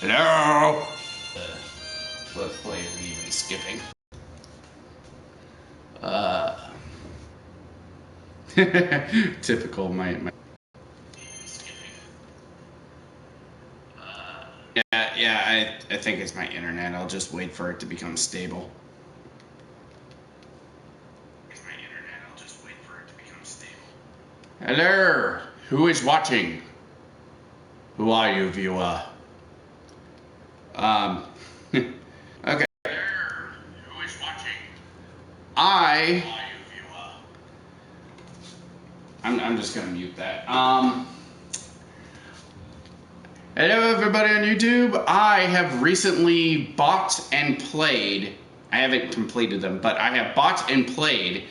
Hello? Let's play is even skipping. Typical my yeah, I think it's my internet. I'll just wait for it to become stable. Hello? Who is watching? Who are you, viewer? Okay. Who is watching? I'm just gonna mute that. Hello everybody on YouTube. I have recently bought and played, I haven't completed them, but I have bought and played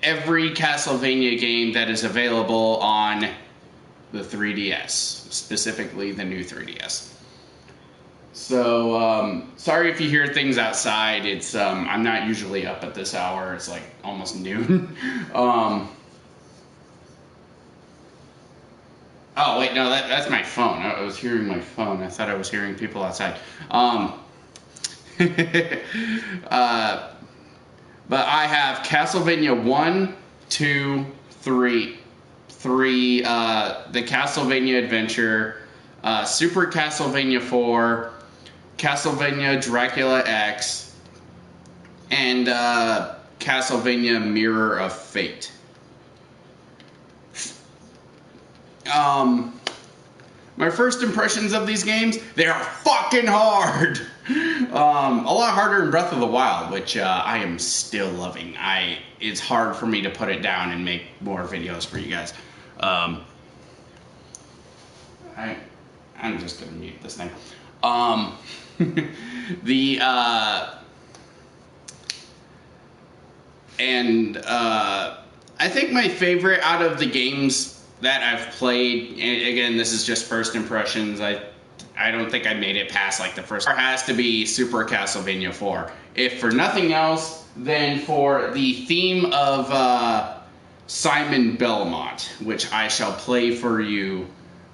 every Castlevania game that is available on the 3DS, specifically the new 3DS. So, sorry if you hear things outside. It's, I'm not usually up at this hour. It's like almost noon. Oh, wait, no, that's my phone. I was hearing my phone. I thought I was hearing people outside. But I have Castlevania 1, 2, 3, the Castlevania Adventure, Super Castlevania 4, Castlevania Dracula X, and Castlevania Mirror of Fate. My first impressions of these games, they are fucking hard. A lot harder than Breath of the Wild, which I am still loving. It's hard for me to put it down and make more videos for you guys. I'm just gonna mute this thing. I think my favorite out of the games that I've played, and again, this is just first impressions. I don't think I made it past like the first. It has to be Super Castlevania 4. If for nothing else, then for the theme of Simon Belmont, which I shall play for you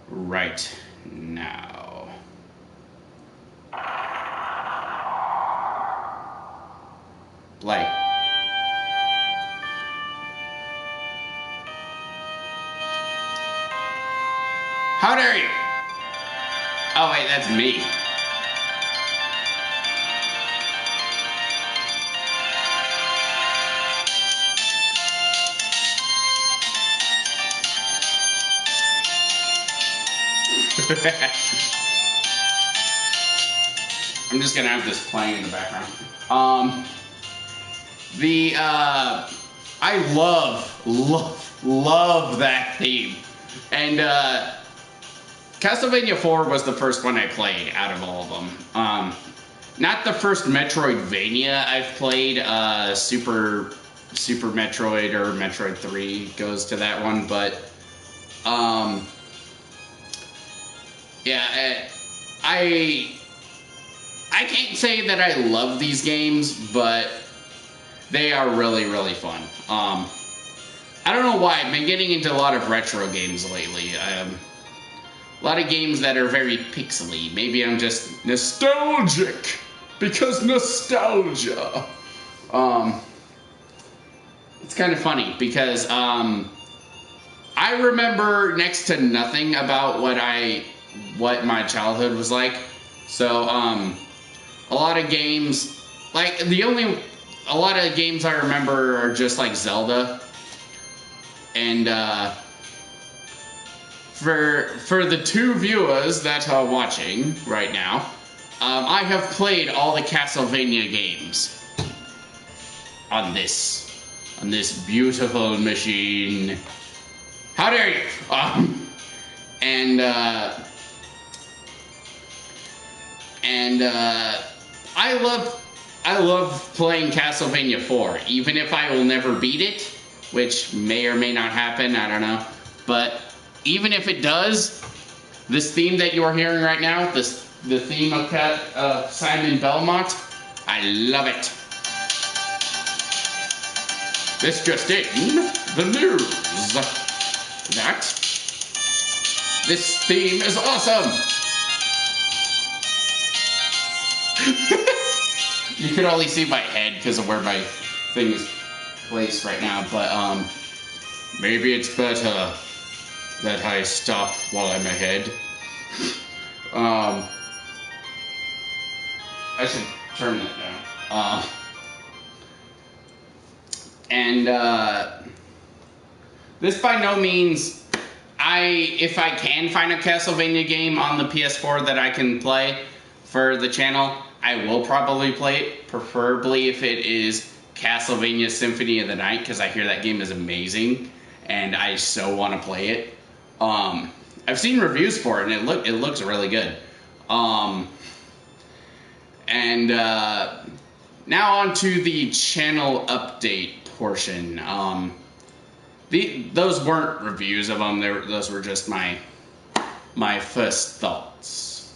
right now. Play. How dare you? Oh wait, that's me. I'm just gonna have this playing in the background. I love that theme. And Castlevania 4 was the first one I played out of all of them. Not the first Metroidvania I've played. Super Metroid or Metroid 3 goes to that one, but yeah, I can't say that I love these games, but they are really, really fun. I don't know why, I've been getting into a lot of retro games lately. A lot of games that are very pixely. Maybe I'm just nostalgic, because nostalgia. It's kind of funny, because I remember next to nothing about what my childhood was like. So, a lot of games, like, a lot of games I remember are just like Zelda. And, for the two viewers that are watching right now, I have played all the Castlevania games on this beautiful machine. How dare you? I love playing Castlevania 4, even if I will never beat it, which may or may not happen, I don't know. But even if it does, this theme that you are hearing right now, the theme of Simon Belmont, I love it. This just in, the news that this theme is awesome. You can only see my head because of where my thing is placed right now, but maybe it's better that I stop while I'm ahead. I should turn that down. This by no means, if I can find a Castlevania game on the PS4 that I can play for the channel, I will probably play it, preferably if it is Castlevania Symphony of the Night, because I hear that game is amazing, and I so want to play it. I've seen reviews for it, and it looks really good. Now on to the channel update portion. Those weren't reviews of them. Those were just my first thoughts.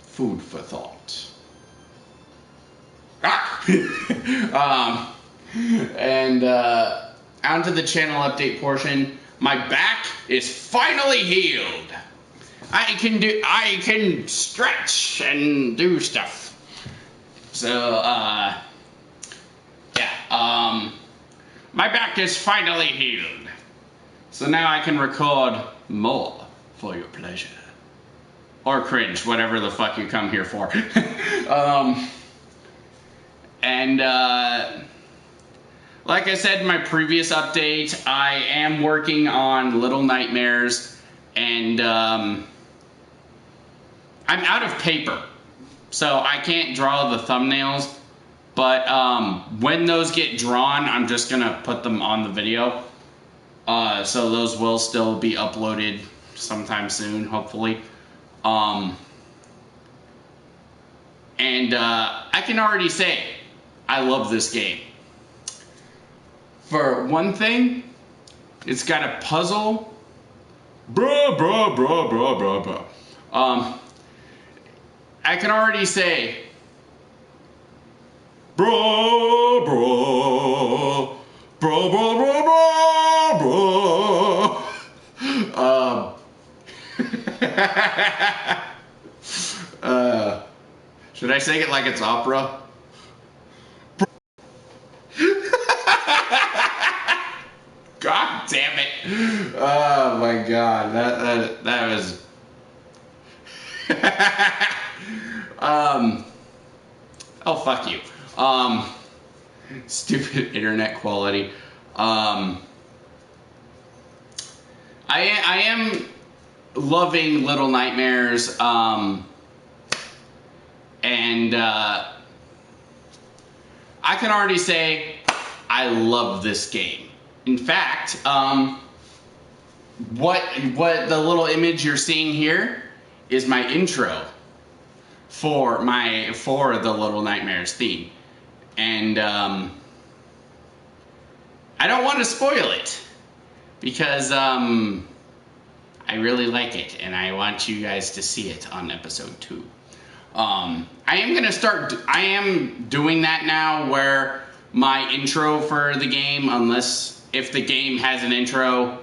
Food for thought. On to the channel update portion. My back is finally healed. I can stretch and do stuff. So, my back is finally healed. So now I can record more for your pleasure. Or cringe, whatever the fuck you come here for. Like I said in my previous update, I am working on Little Nightmares, and I'm out of paper. So I can't draw the thumbnails, but when those get drawn, I'm just gonna put them on the video. So those will still be uploaded sometime soon, hopefully. I can already say, I love this game. For one thing, it's got a puzzle. I can already say, should I sing it like it's opera? God damn it! Oh my god, that was. Oh fuck you. Stupid internet quality. I am loving Little Nightmares, I can already say I love this game. In fact, what the little image you're seeing here is my intro for the Little Nightmares theme, and I don't want to spoil it because I really like it and I want you guys to see it on episode 2. I am doing that now, where my intro for the game, if the game has an intro,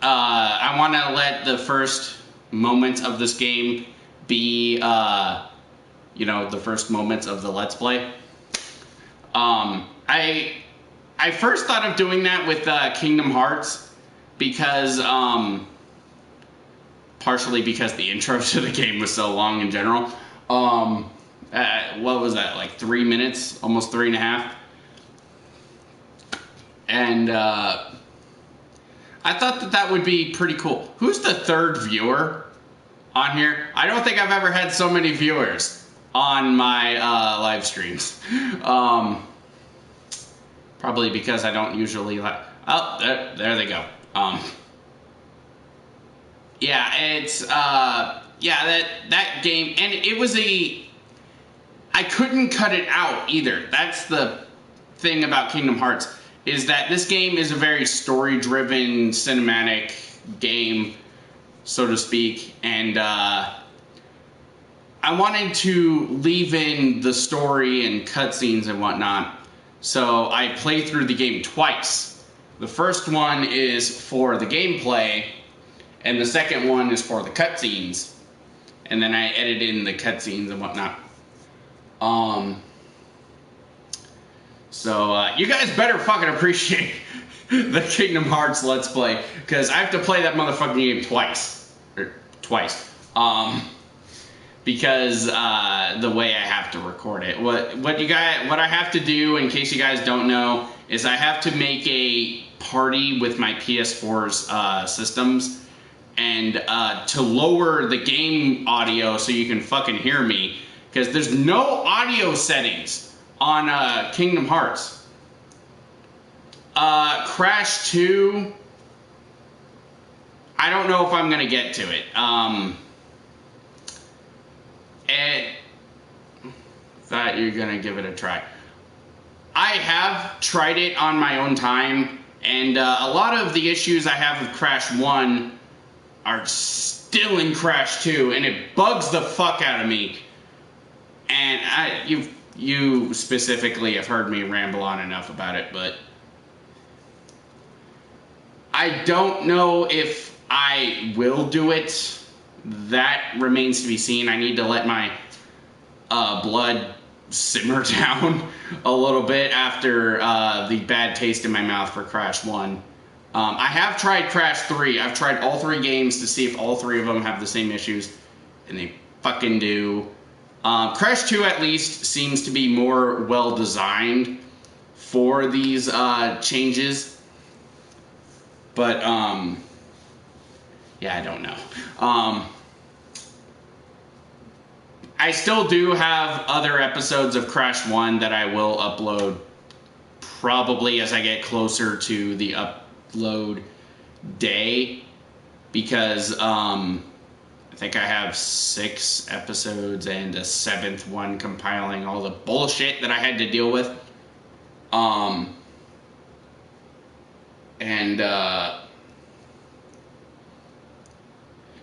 I want to let the first moments of this game be, the first moments of the Let's Play. I first thought of doing that with Kingdom Hearts because, partially because the intro to the game was so long in general. What was that, like 3 minutes? Almost 3.5. And I thought that would be pretty cool. Who's the third viewer on here? I don't think I've ever had so many viewers on my live streams. Probably because I don't usually oh, there they go. Yeah, it's that game, and it was I couldn't cut it out either. That's the thing about Kingdom Hearts, is that this game is a very story-driven, cinematic game, so to speak, and I wanted to leave in the story and cutscenes and whatnot, so I played through the game twice. The first one is for the gameplay, and the second one is for the cutscenes, and then I edit in the cutscenes and whatnot. So you guys better fucking appreciate the Kingdom Hearts Let's Play, because I have to play that motherfucking game twice. Because the way I have to record it. What I have to do, in case you guys don't know, is I have to make a party with my PS4's systems, and to lower the game audio so you can fucking hear me, because there's no audio settings on Kingdom Hearts. Crash 2, I don't know if I'm gonna get to it. Thought you're gonna give it a try. I have tried it on my own time, and a lot of the issues I have with Crash 1 are still in Crash 2, and it bugs the fuck out of me. And you specifically have heard me ramble on enough about it, but I don't know if I will do it. That remains to be seen. I need to let my blood simmer down a little bit after the bad taste in my mouth for Crash 1. I have tried Crash 3. I've tried all 3 games to see if all 3 of them have the same issues, and they fucking do. Crash 2 at least seems to be more well designed for these changes. But, yeah, I don't know. I still do have other episodes of Crash 1 that I will upload probably as I get closer to the upload day, because I think I have 6 episodes and a 7th one compiling all the bullshit that I had to deal with.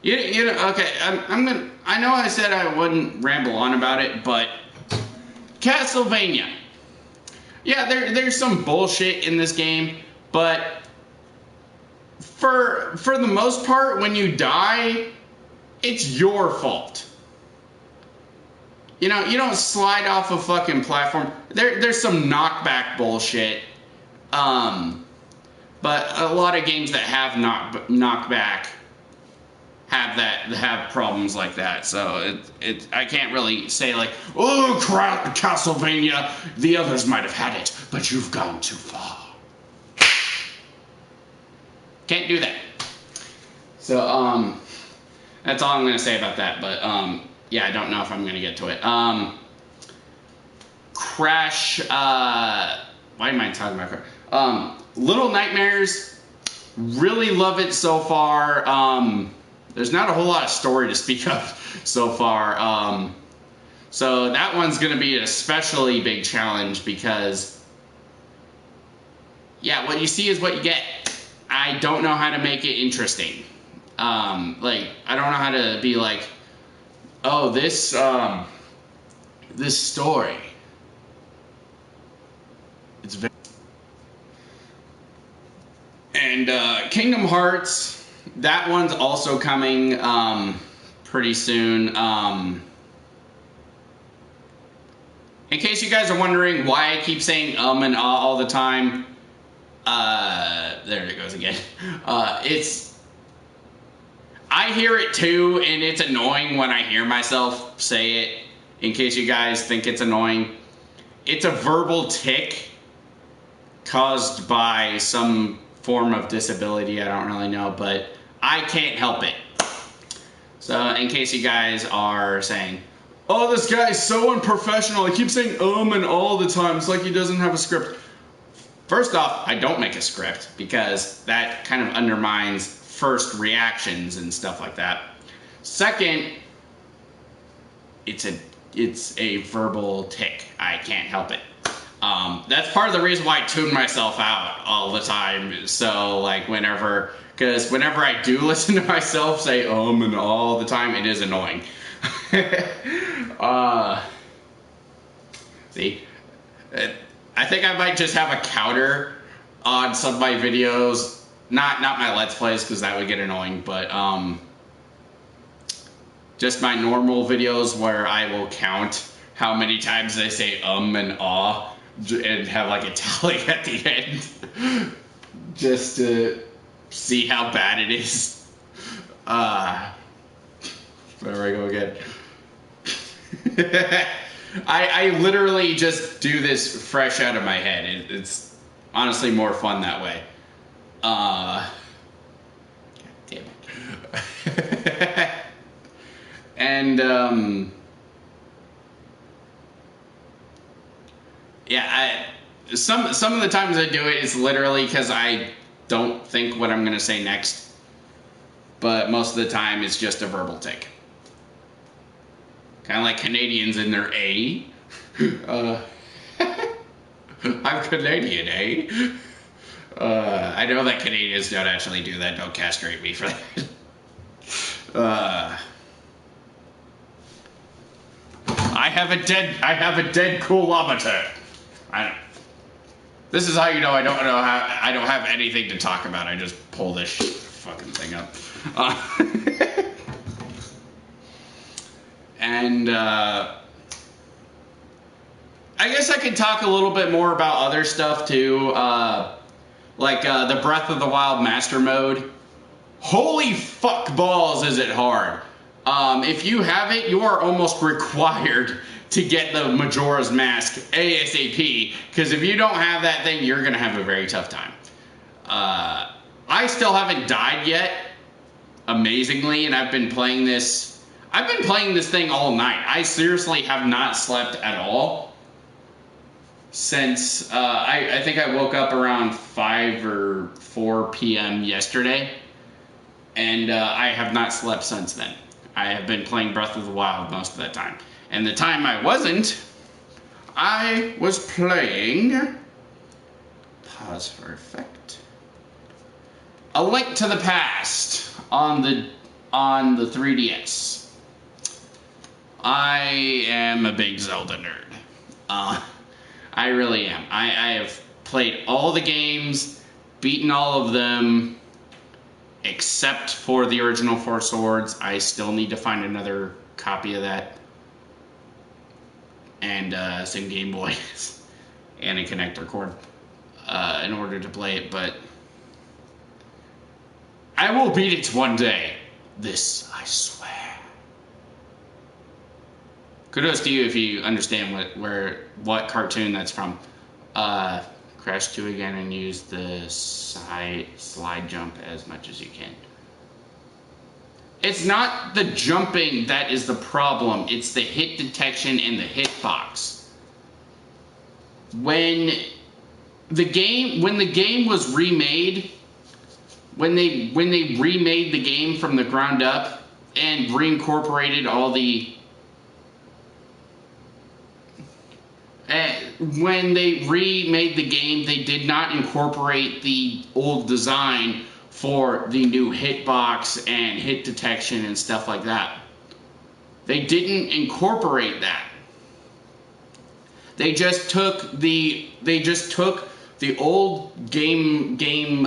You know, okay, I know I said I wouldn't ramble on about it, but Castlevania. Yeah, there's some bullshit in this game, but for the most part, when you die, it's your fault. You know, you don't slide off a fucking platform. There's some knockback bullshit. But a lot of games that have knockback have problems like that. So I can't really say like, oh crap, Castlevania, the others might have had it, but you've gone too far. Can't do that. So that's all I'm gonna say about that. But yeah, I don't know if I'm gonna get to it. Crash. Why am I talking about Crash? Little Nightmares. Really love it so far. There's not a whole lot of story to speak of so far. So that one's going to be an especially big challenge because, yeah, what you see is what you get. I don't know how to make it interesting. Like, I don't know how to be like, oh, this story. It's very... And Kingdom Hearts... That one's also coming pretty soon. In case you guys are wondering why I keep saying and all the time, there it goes again. I hear it too, and it's annoying when I hear myself say it. In case you guys think it's annoying, it's a verbal tic caused by some form of disability. I don't really know, but I can't help it. So in case you guys are saying, oh, this guy's so unprofessional, he keeps saying and all the time, it's like he doesn't have a script. First off, I don't make a script because that kind of undermines first reactions and stuff like that. Second, it's a verbal tic. I can't help it. That's part of the reason why I tune myself out all the time. So, like, because whenever I do listen to myself say and all the time, it is annoying. See? I think I might just have a counter on some of my videos. Not my Let's Plays, because that would get annoying, but, just my normal videos where I will count how many times they say and ah and have like italic at the end just to see how bad it is. There we go again. I literally just do this fresh out of my head. It's honestly more fun that way. God damn it. And yeah, some of the times I do it is literally because I don't think what I'm gonna say next. But most of the time it's just a verbal tick. Kind of like Canadians in their A. I'm Canadian, eh? I know that Canadians don't actually do that. Don't castrate me for that. I have a dead coolometer. This is how you know I don't have anything to talk about. I just pull this fucking thing up. And I guess I could talk a little bit more about other stuff too, like the Breath of the Wild Master Mode. Holy fuck balls, is it hard! If you have it, you are almost required to get the Majora's Mask ASAP, because if you don't have that thing, you're gonna have a very tough time. I still haven't died yet, amazingly, and I've been playing this thing all night. I seriously have not slept at all since, I think I woke up around 5 or 4 p.m. yesterday, and I have not slept since then. I have been playing Breath of the Wild most of that time. And the time I wasn't, I was playing, pause for effect, A Link to the Past on the 3DS. I am a big Zelda nerd. I really am. I have played all the games, beaten all of them, except for the original Four Swords. I still need to find another copy of that. And some Game Boys and a connector cord in order to play it, but I will beat it one day. This I swear. Kudos to you if you understand what cartoon that's from. Crash 2 again and use the slide jump as much as you can. It's not the jumping that is the problem, it's the hit detection and the hitbox. When the game was remade, when they remade the game from the ground up and reincorporated all the when they remade the game, they did not incorporate the old design for the new hitbox and hit detection and stuff like that. They didn't incorporate that. They just took the old game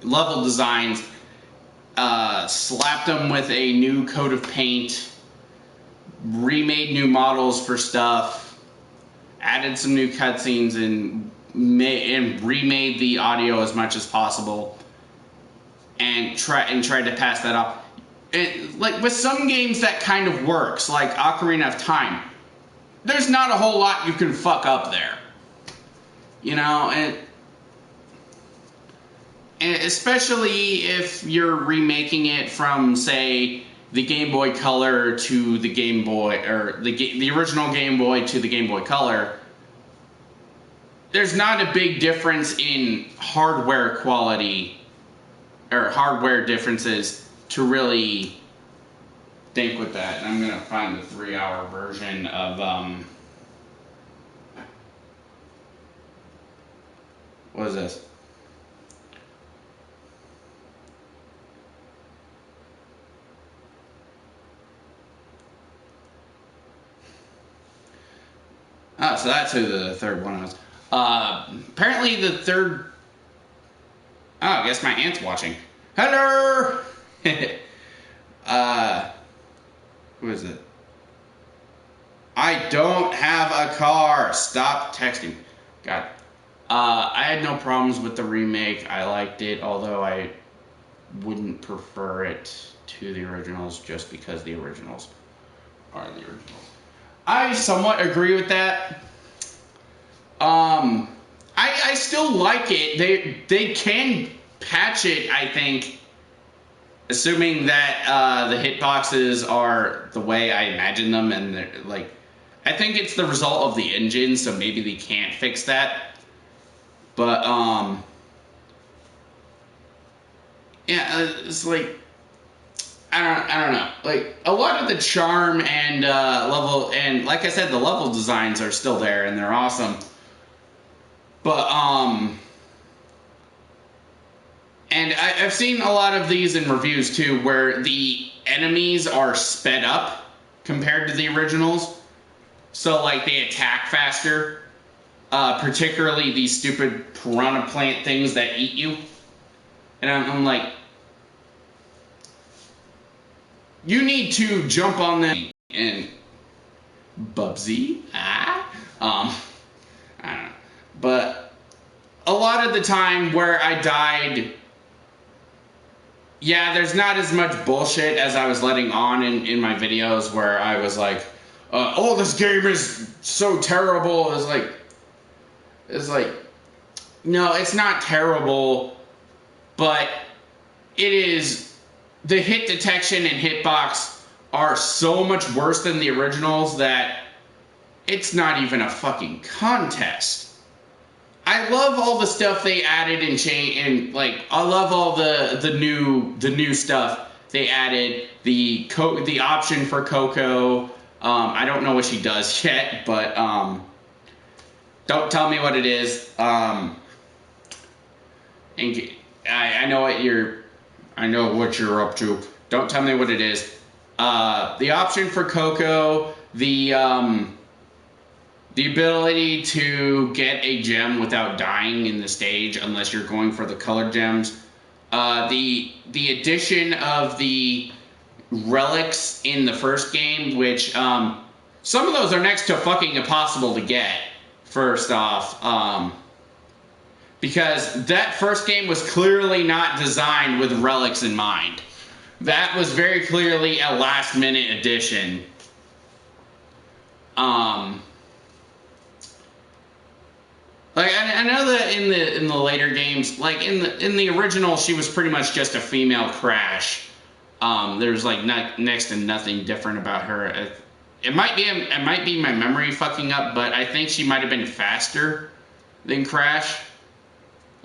level designs, slapped them with a new coat of paint, remade new models for stuff, added some new cutscenes, and remade the audio as much as possible, and tried to pass that off. Like with some games that kind of works, like Ocarina of Time. There's not a whole lot you can fuck up there, you know, and especially if you're remaking it from, say, the Game Boy Color to the Game Boy, or the original Game Boy to the Game Boy Color. There's not a big difference in hardware quality or hardware differences to really think with that. And I'm gonna find the 3-hour version of what is this? Oh, so that's who the third one was. Apparently the third... Oh, I guess my aunt's watching. Hello! Who is it? I don't have a car. Stop texting. God. I had no problems with the remake. I liked it, although I wouldn't prefer it to the originals just because the originals are the originals. I somewhat agree with that. I still like it. They can patch it, I think, assuming that the hitboxes are the way I imagine them, and they're like, I think it's the result of the engine, so maybe they can't fix that. But yeah, it's like I don't know. Like a lot of the charm and level, and like I said, the level designs are still there and they're awesome. But and I've seen a lot of these in reviews too, where the enemies are sped up compared to the originals. So like they attack faster, particularly these stupid piranha plant things that eat you. And I'm like, you need to jump on them and Bubsy. I don't know. But a lot of the time where I died, yeah, there's not as much bullshit as I was letting on in my videos where I was like, oh, this game is so terrible. It's like, no, it's not terrible, but it is, the hit detection and hitbox are so much worse than the originals that it's not even a fucking contest. I love all the stuff they added and like I love all the new stuff they added. The option for Coco. I don't know what she does yet, but don't tell me what it is. And I know what you're up to. Don't tell me what it is. The option for Coco, the ability to get a gem without dying in the stage unless you're going for the colored gems. The addition of the relics in the first game, which some of those are next to fucking impossible to get, first off. Because that first game was clearly not designed with relics in mind. That was very clearly a last minute addition. Like I know that in the later games, like in the original, she was pretty much just a female Crash. There's like next to nothing different about her. It might be my memory fucking up, but I think she might have been faster than Crash,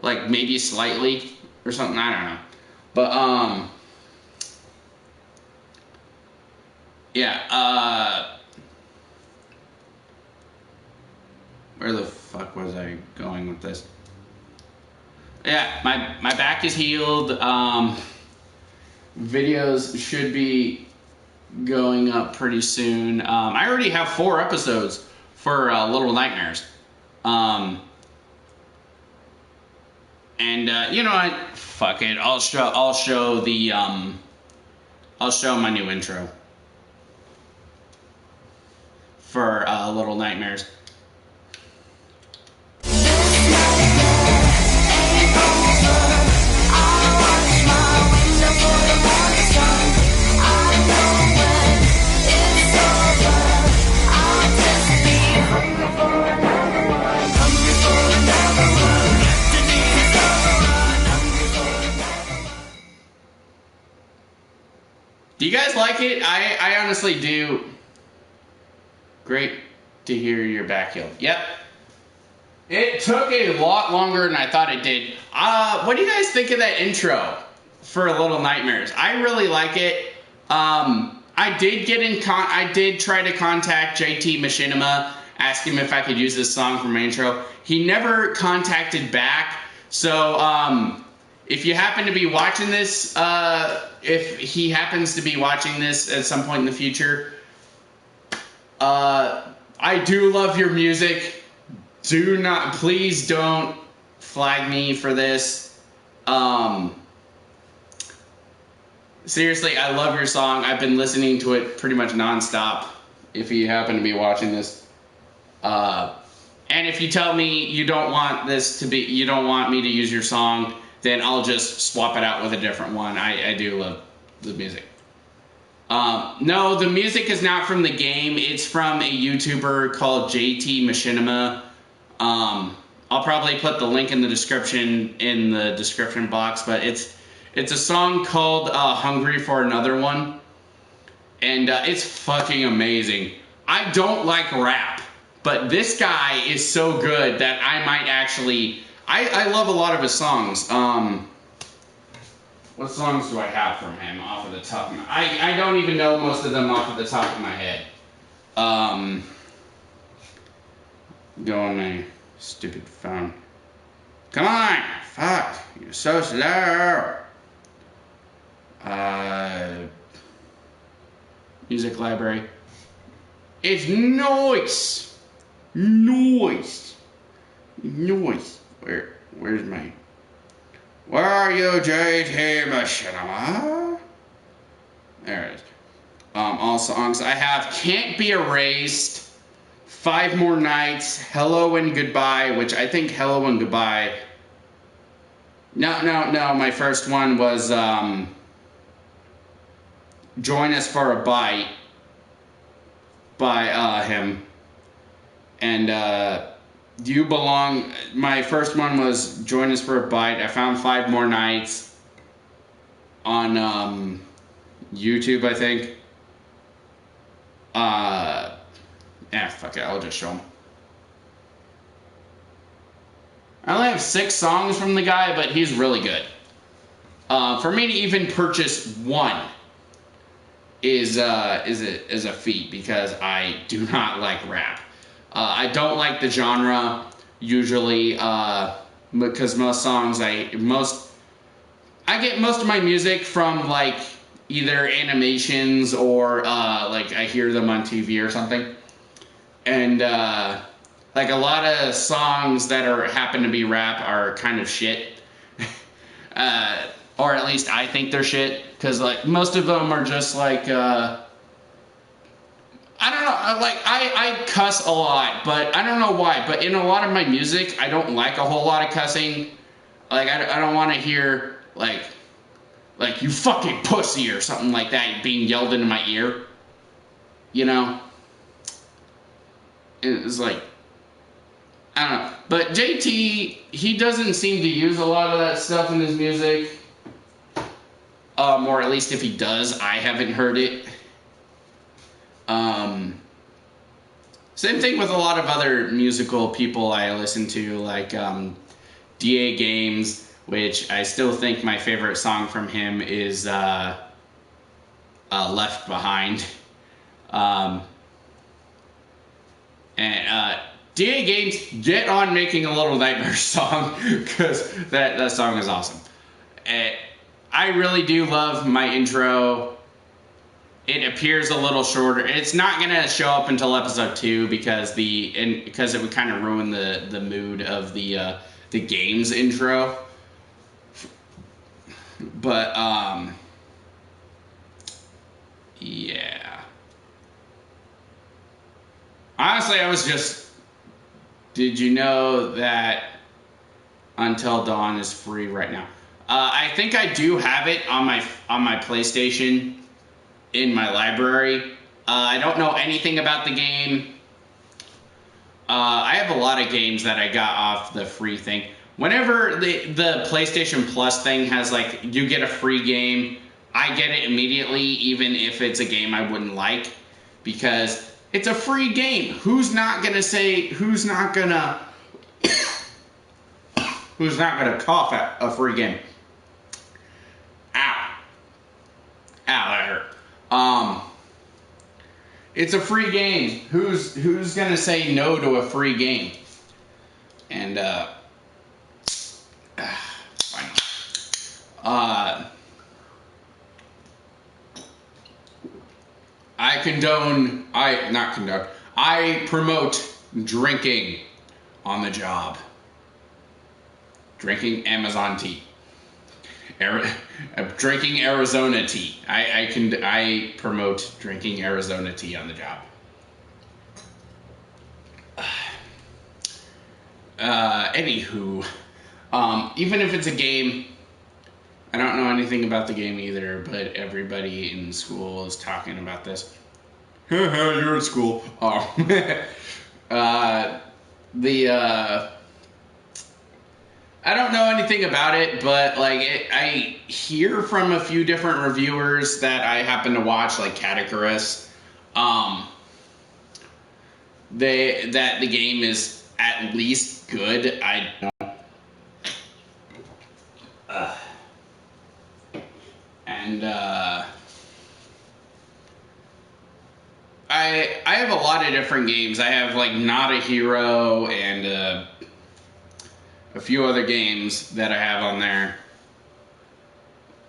like maybe slightly or something. I don't know, but yeah. Where the fuck was I going with this? Yeah, my back is healed. Videos should be going up pretty soon. I already have 4 episodes for Little Nightmares. And you know what? Fuck it. I'll show my new intro for Little Nightmares. Do you guys like it? I honestly do. Great to hear you're back healed. Yep. It took a lot longer than I thought it did. What do you guys think of that intro for Little Nightmares? I really like it. I did try to contact JT Machinima, ask him if I could use this song for my intro. He never contacted back. So, if you happen to be watching this, if he happens to be watching this at some point in the future, I do love your music. Please don't flag me for this. Seriously, I love your song. I've been listening to it pretty much nonstop if you happen to be watching this. And if you tell me you don't want you don't want me to use your song, then I'll just swap it out with a different one. I do love the music. No, the music is not from the game. It's from a YouTuber called JT Machinima. I'll probably put the link in the description box, but it's a song called Hungry for Another One. And it's fucking amazing. I don't like rap, but this guy is so good that I might actually... I love a lot of his songs. What songs do I have from him off of the top of my... I don't even know most of them off of the top of my head. Go on my stupid phone. Come on! Fuck! You're so slow! Music library. It's noise! Noise! Noise. Where's my... Where are you, JT Machinima? There it is. All songs I have: Can't Be Erased, 5 More Nights, Hello and Goodbye, which I think Hello and Goodbye... No, my first one was, Join Us for a Bite by, him. And, You Belong... My first one was Join Us for a Bite. I found 5 More Nights on, YouTube, I think. Fuck it, I'll just show them. I only have 6 songs from the guy, but he's really good. For me to even purchase one is a feat, because I do not like rap. I don't like the genre usually, because most songs I get most of my music from like either animations or like I hear them on TV or something, and like a lot of songs that happen to be rap are kind of shit, or at least I think they're shit, because like most of them are just like I don't know, like, I cuss a lot, but I don't know why, but in a lot of my music, I don't like a whole lot of cussing. Like, I don't want to hear, like, you fucking pussy or something like that being yelled into my ear. You know? It's like, I don't know. But JT, he doesn't seem to use a lot of that stuff in his music. Or at least if he does, I haven't heard it. Same thing with a lot of other musical people I listen to, like DA Games, which I still think my favorite song from him is Left Behind. And DA Games, get on making a Little Nightmare song, because that song is awesome. I really do love my intro. It appears a little shorter. It's not gonna show up until episode 2 because it would kind of ruin the mood of the game's intro. But yeah. Honestly, I was just... Did you know that Until Dawn is free right now? I think I do have it on my PlayStation in my library. I don't know anything about the game. I have a lot of games that I got off the free thing. Whenever the PlayStation Plus thing has, like, you get a free game, I get it immediately, even if it's a game I wouldn't like, because it's a free game. Who's not gonna cough at a free game? Ow, that hurt. It's a free game. Who's gonna say no to a free game? And fine. I promote drinking on the job. Drinking Amazon tea. Drinking Arizona tea. I promote drinking Arizona tea on the job. Anywho, even if it's a game, I don't know anything about the game either, but everybody in school is talking about this. You're in school. Oh. I don't know anything about it, but like I hear from a few different reviewers that I happen to watch, like Categories, that the game is at least good. I don't. And I have a lot of different games. I have like Not a Hero and a few other games that I have on there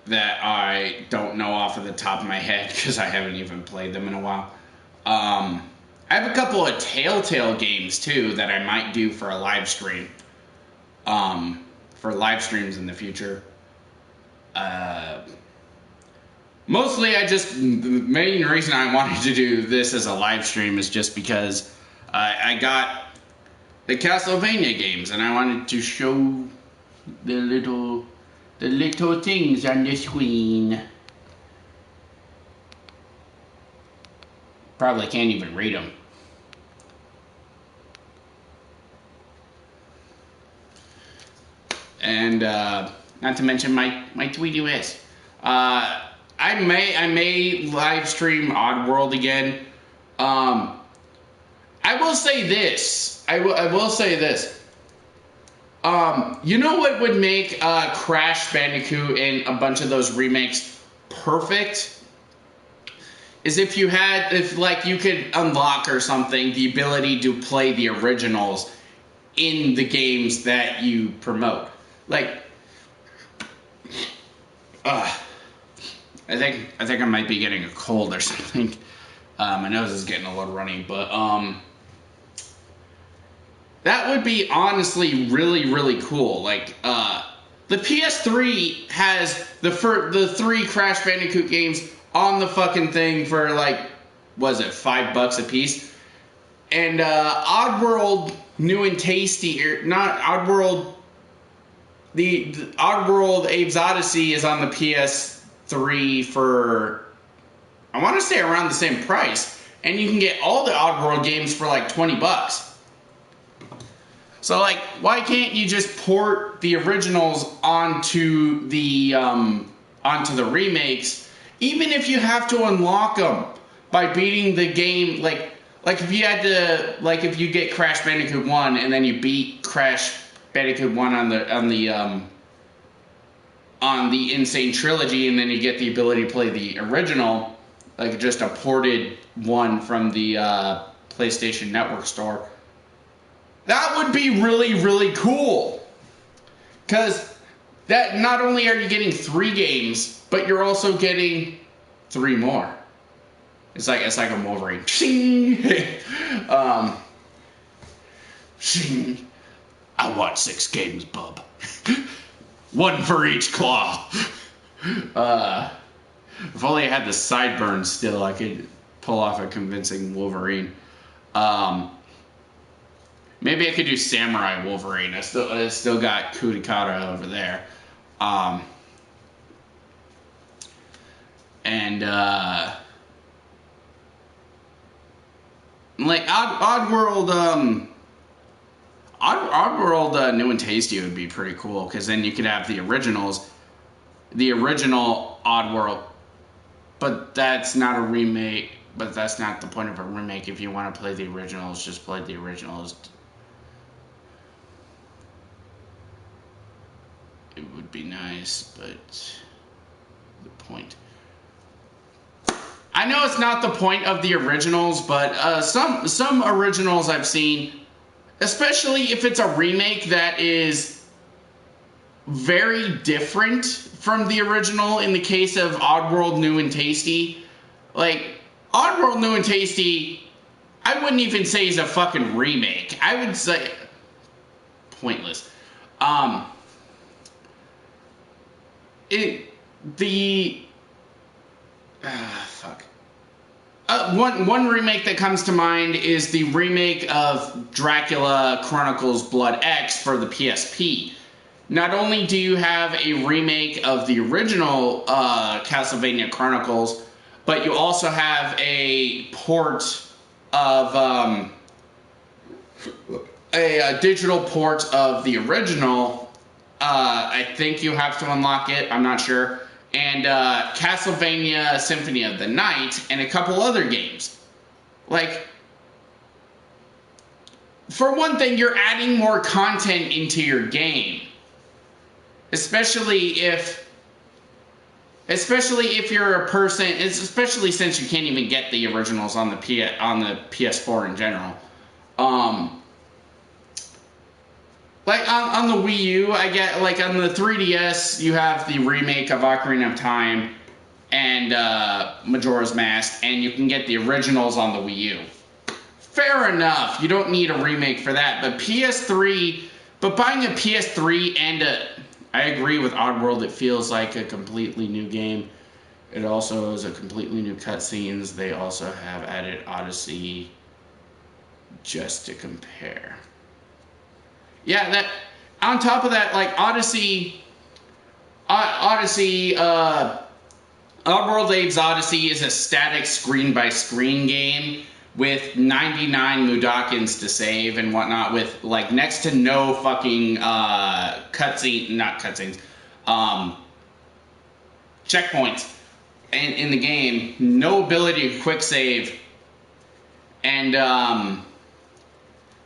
that I don't know off of the top of my head because I haven't even played them in a while. I have a couple of Telltale games too that I might do for a live stream. For live streams in the future. Mostly the main reason I wanted to do this as a live stream is just because I got the Castlevania games and I wanted to show the little things on the screen. Probably can't even read them. And not to mention my 3D OS. I may live stream Oddworld again. I will say this. I will say this. You know what would make Crash Bandicoot and a bunch of those remakes perfect? Is if you could unlock or something the ability to play the originals in the games that you promote. Like, I think I might be getting a cold or something. My nose is getting a little runny, but that would be honestly really, really cool. Like, the PS3 has the 3 Crash Bandicoot games on the fucking thing for like, was it $5 a piece? And Oddworld New and Tasty, or not Oddworld. The Oddworld Abe's Odyssey is on the PS3 for, I want to say, around the same price, and you can get all the Oddworld games for like $20. So like, why can't you just port the originals onto the remakes, even if you have to unlock them by beating the game? Like if you had to, like if you get Crash Bandicoot 1 and then you beat Crash Bandicoot 1 on the Insane Trilogy, and then you get the ability to play the original, like just a ported one from the PlayStation Network store. That would be really, really cool. Because that, not only are you getting 3 games, but you're also getting 3 more. It's like a Wolverine. Shing! Shing! I want 6 games, bub. 1 for each claw. If only I had the sideburns still, I could pull off a convincing Wolverine. Maybe I could do Samurai Wolverine. I still got Kudikata over there. Like Oddworld, Oddworld New and Tasty would be pretty cool, because then you could have the originals, the original Oddworld, but that's not a remake. But that's not the point of a remake. If you want to play the originals, just play the originals. It would be nice, but the point. I know it's not the point of the originals, but some originals I've seen, especially if it's a remake that is very different from the original. In the case of Oddworld New and Tasty, like Oddworld New and Tasty, I wouldn't even say is a fucking remake. I would say pointless. Fuck. One remake that comes to mind is the remake of Dracula Chronicles Blood X for the PSP. Not only do you have a remake of the original Castlevania Chronicles, but you also have a port of a digital port of the original. I think you have to unlock it. I'm not sure. And Castlevania Symphony of the Night, and a couple other games. Like, for one thing, you're adding more content into your game. Especially if you're a person, especially since you can't even get the originals on the PS4 in general. Like on the Wii U, I get, like on the 3DS, you have the remake of Ocarina of Time and Majora's Mask, and you can get the originals on the Wii U. Fair enough, you don't need a remake for that, but buying a PS3 and I agree with Oddworld, it feels like a completely new game. It also is a completely new cutscenes. They also have added Odyssey just to compare. Yeah, that on top of that, like Oddworld Abe's Odyssey is a static screen-by-screen game with 99 Mudokons to save and whatnot, with like next to no fucking checkpoints in the game, no ability to quick save, and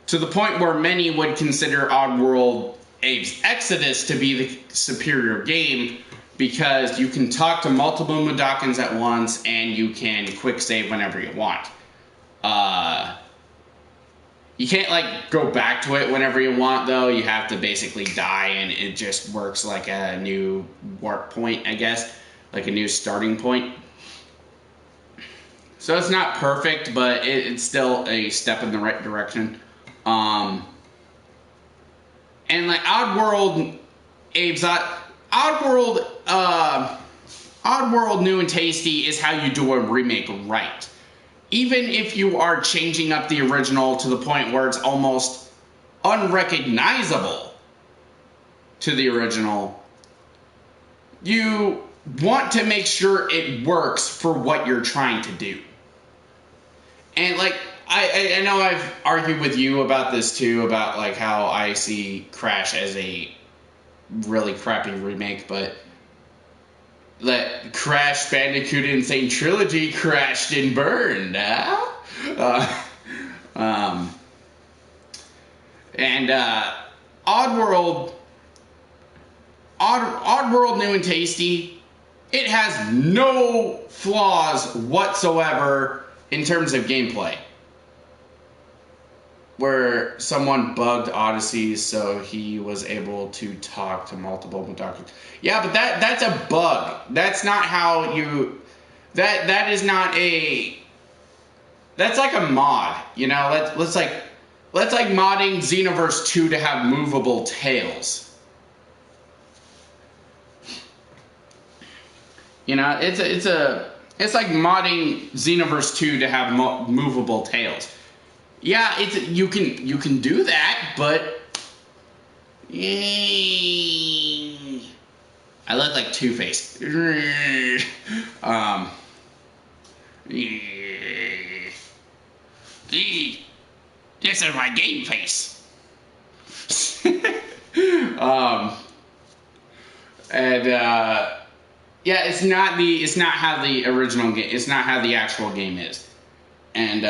to the point where many would consider Oddworld Abe's Exodus to be the superior game, because you can talk to multiple Mudokons at once and you can quick save whenever you want. You can't like go back to it whenever you want, though. You have to basically die, and it just works like a new warp point, I guess, like a new starting point. So it's not perfect, but it's still a step in the right direction. And like Oddworld New and Tasty is how you do a remake right. Even if you are changing up the original to the point where it's almost unrecognizable to the original, you want to make sure it works for what you're trying to do. And like, I know I've argued with you about this too, about like how I see Crash as a really crappy remake, but let Crash Bandicoot Insane Trilogy crashed and burned. Oddworld New and Tasty, it has no flaws whatsoever in terms of gameplay. Where someone bugged Odyssey so he was able to talk to multiple Mudokons. Yeah, but that's a bug. That's not how you... That is not a... That's like a mod, you know? Let's like modding Xenoverse 2 to have movable tails. You know, it's like modding Xenoverse 2 to have movable tails. Yeah, you can do that, but I look like Two-Face. This is my game face. Yeah, it's not how the original game. It's not how the actual game is, and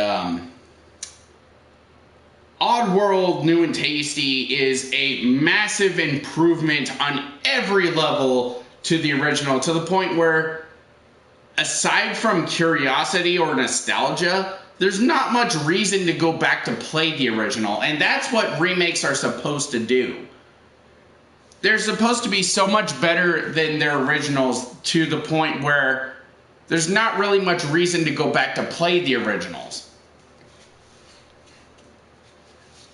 Oddworld New and Tasty is a massive improvement on every level to the original, to the point where, aside from curiosity or nostalgia, there's not much reason to go back to play the original, and that's what remakes are supposed to do. They're supposed to be so much better than their originals, to the point where there's not really much reason to go back to play the originals.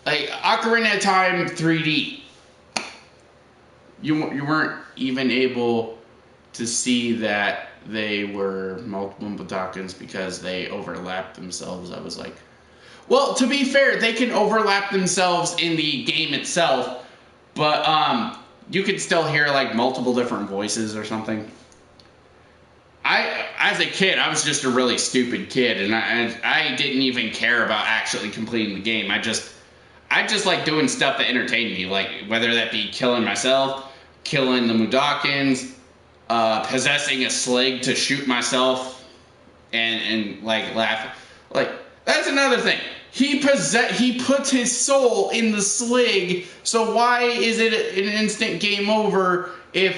Like, Ocarina of Time 3D. You weren't even able to see that they were multiple Budokans because they overlapped themselves. I was like, well, to be fair, they can overlap themselves in the game itself, but you could still hear like multiple different voices or something. As a kid, I was just a really stupid kid, and I didn't even care about actually completing the game. I just like doing stuff that entertained me, like whether that be killing myself, killing the Mudokons, possessing a slig to shoot myself, and like laugh. Like, that's another thing. He puts his soul in the slig, so why is it an instant game over if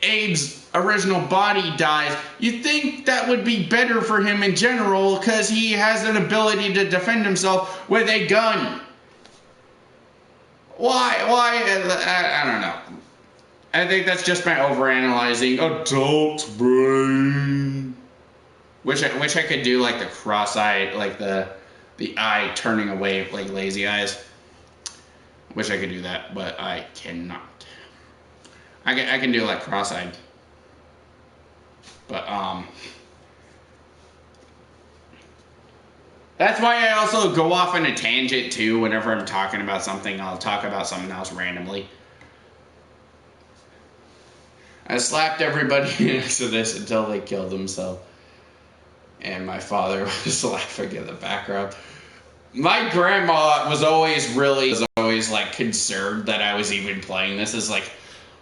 Abe's original body dies? You'd think that would be better for him in general, because he has an ability to defend himself with a gun. Why? I don't know. I think that's just my overanalyzing adult brain. Wish I could do like the cross-eye, like the eye turning away, like lazy eyes. Wish I could do that, but I cannot. I can do like cross-eyed. But that's why I also go off on a tangent too. Whenever I'm talking about something, I'll talk about something else randomly. I slapped everybody next to this until they killed themselves. And my father was laughing in the background. My grandma was always like concerned that I was even playing this. It's like,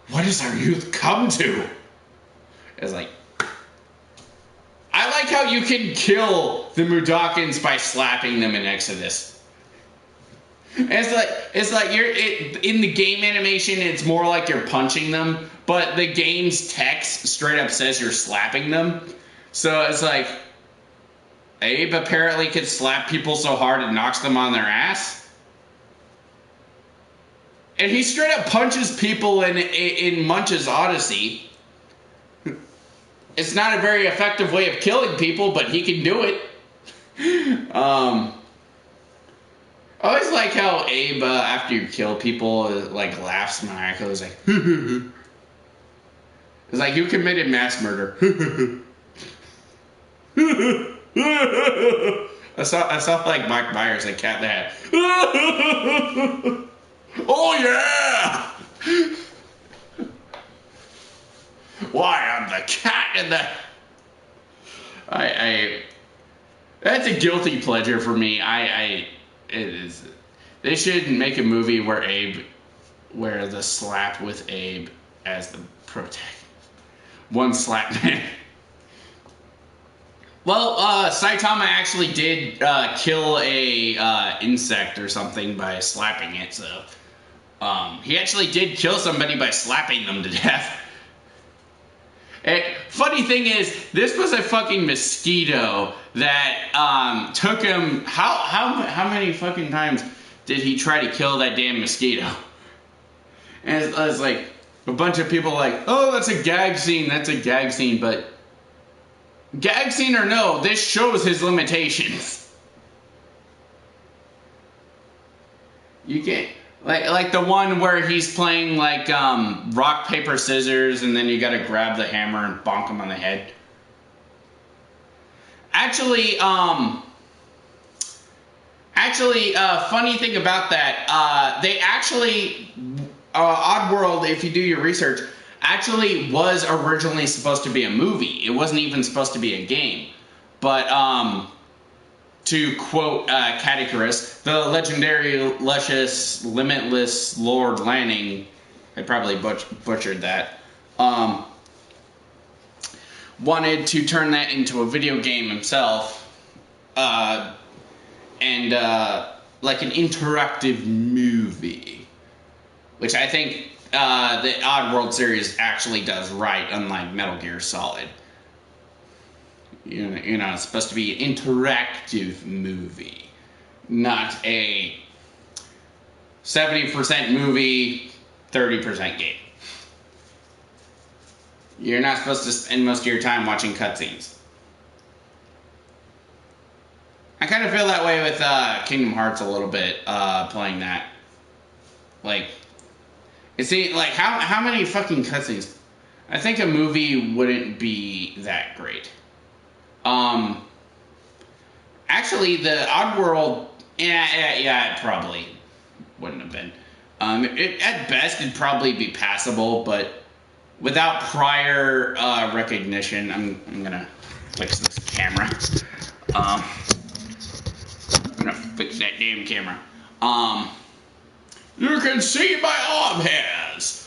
what does our youth come to? It's like, I like how you can kill the Mudokons by slapping them in Exodus. It's like in the game animation, it's more like you're punching them, but the game's text straight up says you're slapping them. So it's like, Abe apparently could slap people so hard it knocks them on their ass. And he straight up punches people in Munch's Odyssey. It's not a very effective way of killing people, but he can do it. I always like how Abe, after you kill people, like laughs maniacally. It's like, it's like, you committed mass murder. I saw like Mike Myers, like Cat in the Hat. Oh yeah! Why, I'm the cat in the... That's a guilty pleasure for me. It is... They should make a movie where the slap with Abe as the protagonist. One slap man. Well, Saitama actually did kill a insect or something by slapping it, so... he actually did kill somebody by slapping them to death. And funny thing is, this was a fucking mosquito that took him... How many fucking times did he try to kill that damn mosquito? And it's like, a bunch of people like, oh, that's a gag scene, but... Gag scene or no, this shows his limitations. You can't... Like the one where he's playing like rock, paper, scissors, and then you gotta grab the hammer and bonk him on the head. Actually, funny thing about that, they actually, Oddworld, if you do your research, actually was originally supposed to be a movie. It wasn't even supposed to be a game. But, to quote Cat Icarus, the legendary, luscious, limitless Lord Lanning, I probably butchered that, wanted to turn that into a video game himself, and like an interactive movie, which I think the Oddworld series actually does right, unlike Metal Gear Solid. You know, it's supposed to be an interactive movie, not a 70% movie, 30% game. You're not supposed to spend most of your time watching cutscenes. I kind of feel that way with Kingdom Hearts a little bit, playing that. Like, you see, like, how many fucking cutscenes? I think a movie wouldn't be that great. Actually, the Oddworld, yeah, it probably wouldn't have been. At best, it'd probably be passable, but without prior recognition, I'm gonna fix this camera. I'm gonna fix that damn camera. You can see my arm hairs.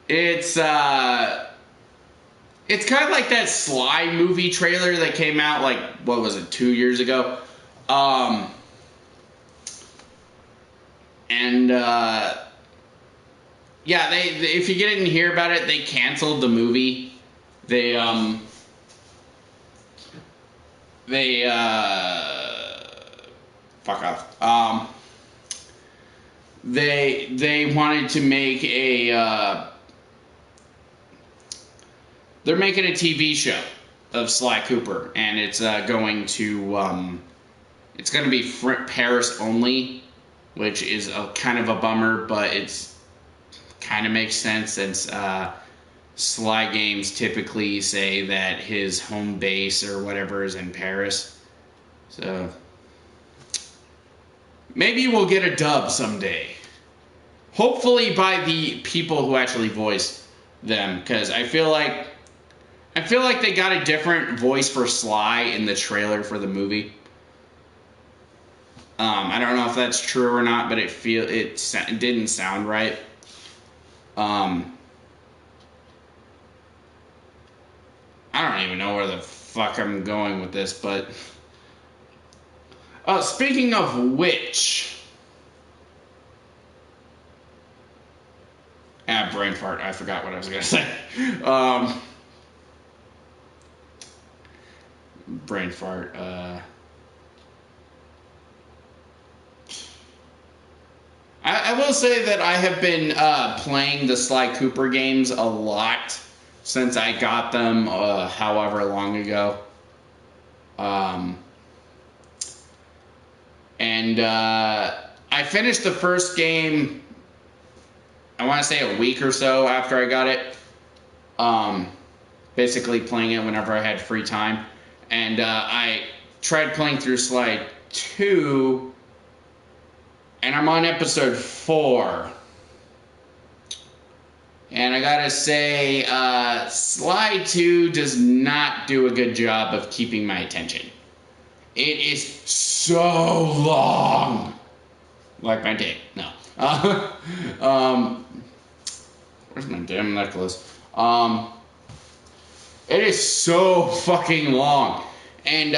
It's kind of like that Sly movie trailer that came out, like, what was it, 2 years ago? Yeah, they if you didn't hear about it, they canceled the movie. They fuck off. They wanted to make a they're making a TV show of Sly Cooper, and it's going to be Paris only, which is kind of a bummer, but it's kind of makes sense since Sly games typically say that his home base or whatever is in Paris. So maybe we'll get a dub someday. Hopefully by the people who actually voice them, because I feel like they got a different voice for Sly in the trailer for the movie. I don't know if that's true or not, but it didn't sound right. I don't even know where the fuck I'm going with this, but speaking of which, brain fart. I forgot what I was gonna say. Brain fart. I will say that I have been playing the Sly Cooper games a lot since I got them however long ago. And I finished the first game, I want to say a week or so after I got it. Basically playing it whenever I had free time. And I tried playing through Sly 2, and I'm on episode 4. And I gotta say, Sly 2 does not do a good job of keeping my attention. It is so long. Like my dick. No. Where's my damn necklace? It is so fucking long. And,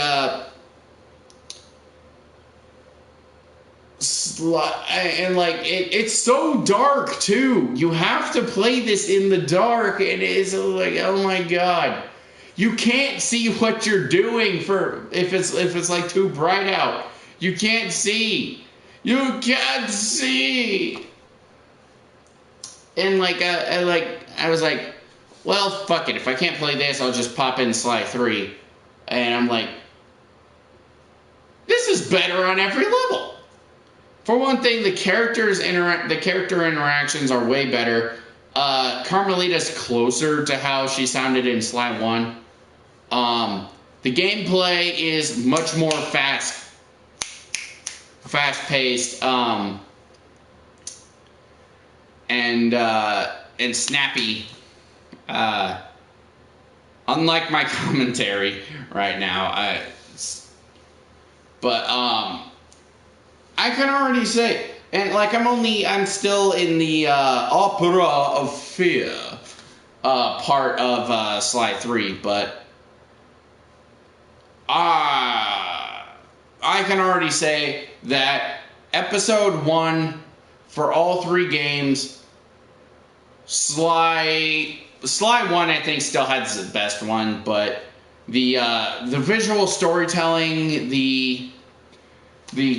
it's so dark too. You have to play this in the dark, and it's like, oh my god, you can't see what you're doing if it's like too bright out. You can't see. You can't see. And I was like, well, fuck it. If I can't play this, I'll just pop in Sly 3, and I'm like, this is better on every level. For one thing, the character interactions are way better. Carmelita's closer to how she sounded in Sly 1. The gameplay is much more fast-paced, and snappy. Unlike my commentary right now, I can already say, and like I'm still in the opera of fear part of Sly 3, but I can already say that episode 1 for all 3 games, Sly 1 I think still has the best one, but the visual storytelling, the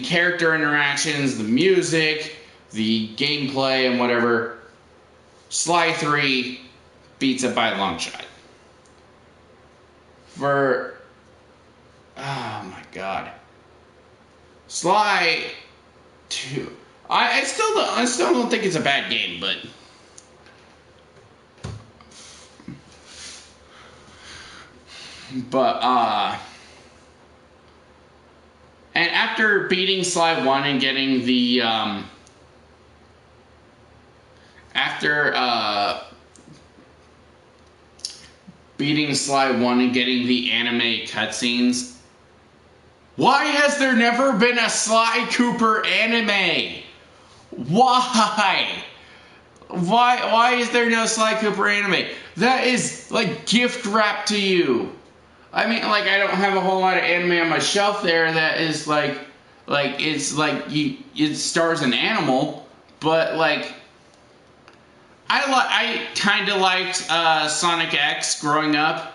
character interactions, the music, the gameplay, and whatever, Sly 3 beats it by a long shot. Oh my god. Sly 2. I still don't think it's a bad game, but But and after beating Sly 1 and getting the beating Sly 1 and getting the anime cutscenes, why has there never been a Sly Cooper anime? Why? Why is there no Sly Cooper anime? That is like gift wrapped to you. I mean, like, I don't have a whole lot of anime on my shelf there that is it stars an animal, but like, I kind of liked Sonic X growing up,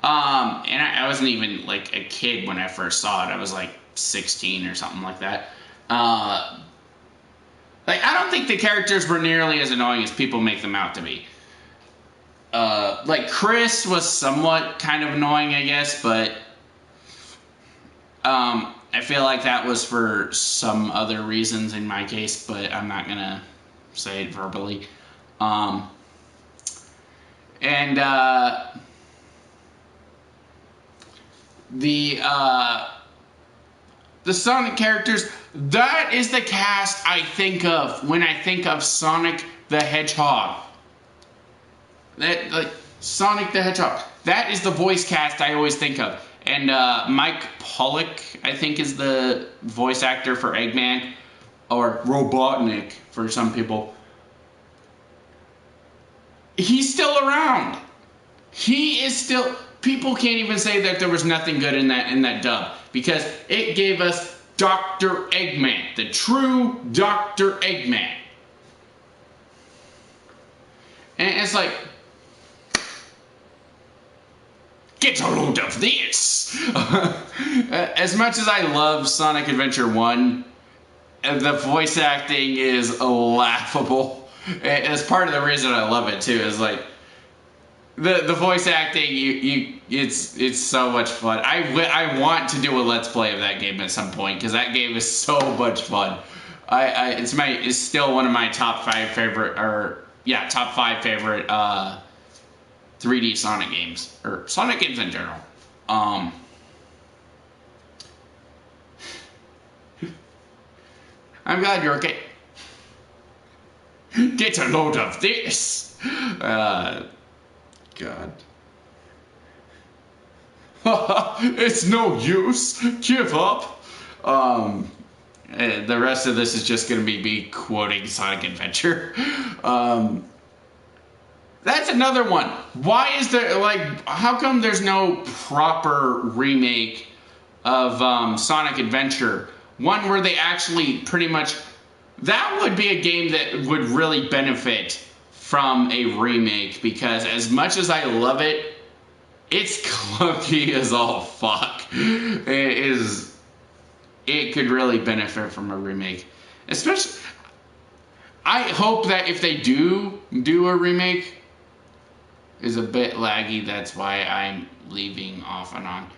and I wasn't even like a kid when I first saw it. I was like 16 or something like that. Like, I don't think the characters were nearly as annoying as people make them out to be. Like, Chris was somewhat kind of annoying, I guess, but I feel like that was for some other reasons in my case, but I'm not gonna say it verbally. The Sonic characters, that is the cast I think of when I think of Sonic the Hedgehog. That, like, Sonic the Hedgehog. That is the voice cast I always think of. And Mike Pollock, I think, is the voice actor for Eggman, or Robotnik for some people. He's still around. He is still... People can't even say that there was nothing good in that dub, because it gave us Dr. Eggman, the true Dr. Eggman. And it's like, get a load of this! As much as I love Sonic Adventure 1, the voice acting is laughable. It's part of the reason I love it too, is like, the voice acting, it's so much fun. I want to do a Let's Play of that game at some point, because that game is so much fun. It's still one of my top 5 favorite 3D Sonic games, or Sonic games in general. I'm glad you're okay. Get a load of this. God. It's no use. Give up. The rest of this is just going to be me quoting Sonic Adventure. That's another one. Why is there, like, how come there's no proper remake of Sonic Adventure? One where they actually pretty much... That would be a game that would really benefit from a remake, because as much as I love it, it's clunky as all fuck. It could really benefit from a remake. Especially, I hope that if they do a remake, is a bit laggy. That's why I'm leaving off and on.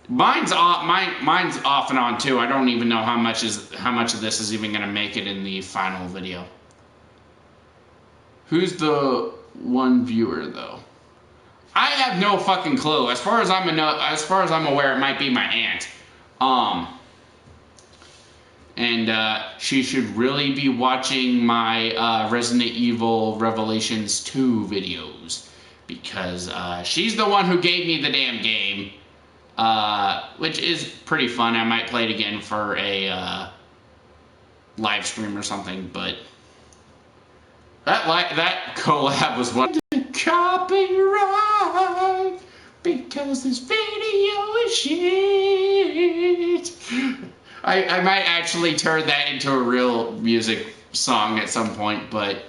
Mine's off and on too. I don't even know how much of this is even gonna make it in the final video. Who's the one viewer though? I have no fucking clue. As far as I'm aware, it might be my aunt. And she should really be watching my Resident Evil Revelations 2 videos, because she's the one who gave me the damn game, which is pretty fun. I might play it again for a live stream or something, but that collab was one. Copyright, because this video is shit. I might actually turn that into a real music song at some point, but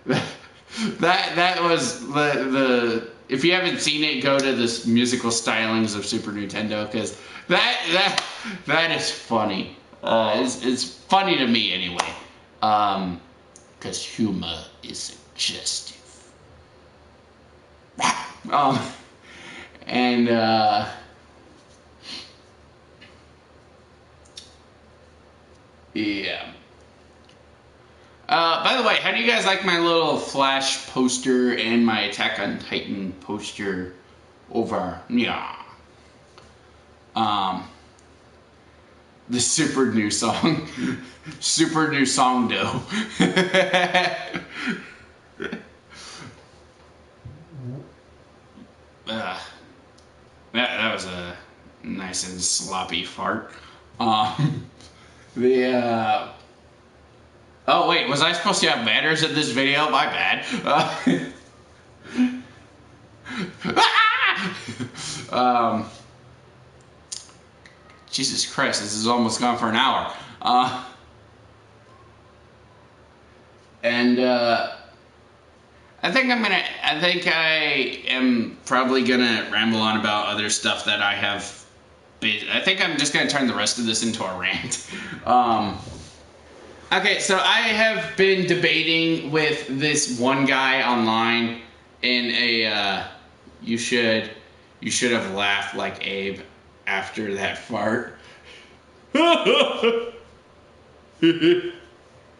that was the if you haven't seen it, go to the musical stylings of Super Nintendo, because that is funny. It's funny to me anyway, because humor is suggestive. And yeah. By the way, how do you guys like my little Flash poster and my Attack on Titan poster over? Yeah. The super new song. Super new song though. That was a nice and sloppy fart. Oh wait, was I supposed to have manners in this video? My bad. Jesus Christ, this is almost gone for an hour. I think I am probably gonna ramble on about other stuff that I have been. I think I'm just gonna turn the rest of this into a rant. Okay, so I have been debating with this one guy online in a, you should have laughed like Abe after that fart. I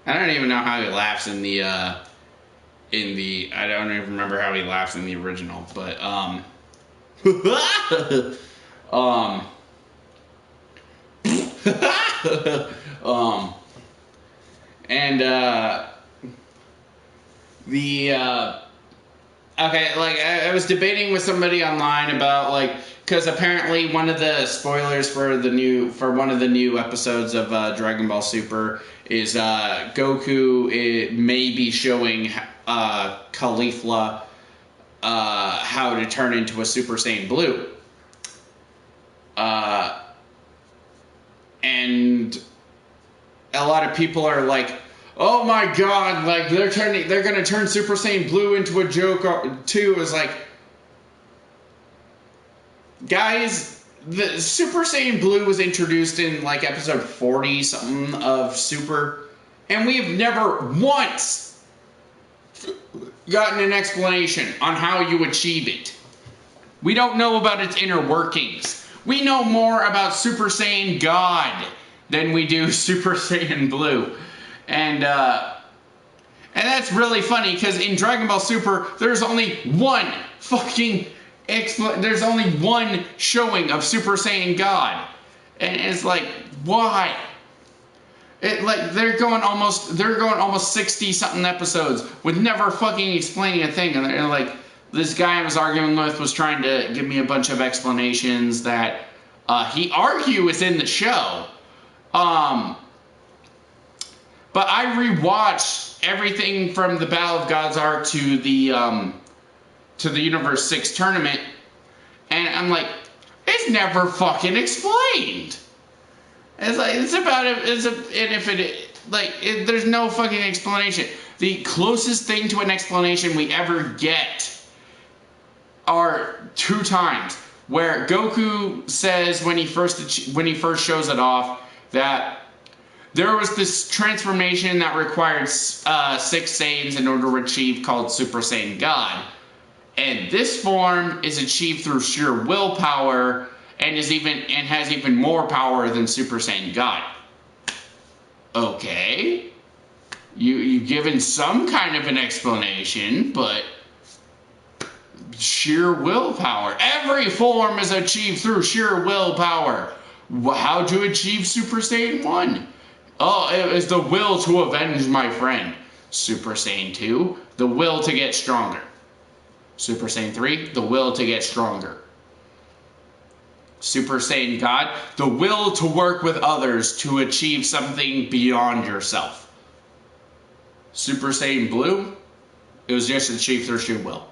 don't even know how he laughs in the, I don't even remember how he laughs in the original, but, okay, like, I was debating with somebody online about, like, because apparently one of the spoilers for one of the new episodes of Dragon Ball Super is Goku may be showing Caulifla how to turn into a Super Saiyan Blue. And a lot of people are like, oh my god, like they're gonna turn Super Saiyan Blue into a joke too. Is like, guys, the Super Saiyan Blue was introduced in like episode 40 something of Super, and we have never once gotten an explanation on how you achieve it. We don't know about its inner workings. We know more about Super Saiyan God than we do Super Saiyan Blue. And that's really funny, because in Dragon Ball Super, there's only one fucking there's only one showing of Super Saiyan God. And it's like, why? They're going almost 60 something episodes with never fucking explaining a thing. And like, this guy I was arguing with was trying to give me a bunch of explanations that he argues in the show. But I rewatched everything from the Battle of God's Ark to the Universe 6 tournament, and I'm like, it's never fucking explained. It's like, there's no fucking explanation. The closest thing to an explanation we ever get are 2 times where Goku says when he first shows it off that there was this transformation that required 6 Saiyans in order to achieve, called Super Saiyan God. And this form is achieved through sheer willpower and has even more power than Super Saiyan God. Okay. You've given some kind of an explanation, but sheer willpower. Every form is achieved through sheer willpower. How'd you achieve Super Saiyan 1? Oh, it was the will to avenge my friend. Super Saiyan 2, the will to get stronger. Super Saiyan 3, the will to get stronger. Super Saiyan God, the will to work with others to achieve something beyond yourself. Super Saiyan Blue, it was just achieved through sheer will.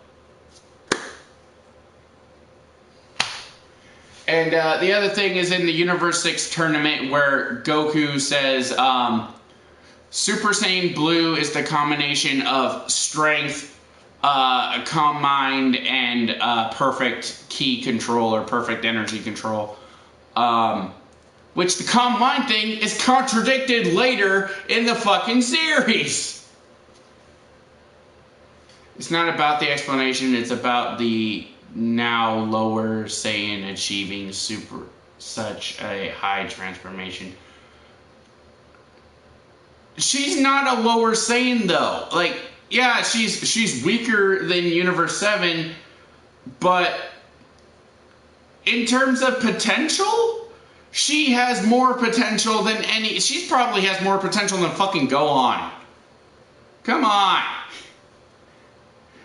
And the other thing is in the Universe 6 tournament where Goku says Super Saiyan Blue is the combination of strength, a calm mind, and perfect ki control or perfect energy control. Which the calm mind thing is contradicted later in the fucking series. It's not about the explanation, it's about the now lower Saiyan achieving such a high transformation. She's not a lower Saiyan though. Like, yeah, she's weaker than Universe 7, but in terms of potential, she has more potential than any. She probably has more potential than fucking Gohan. Come on.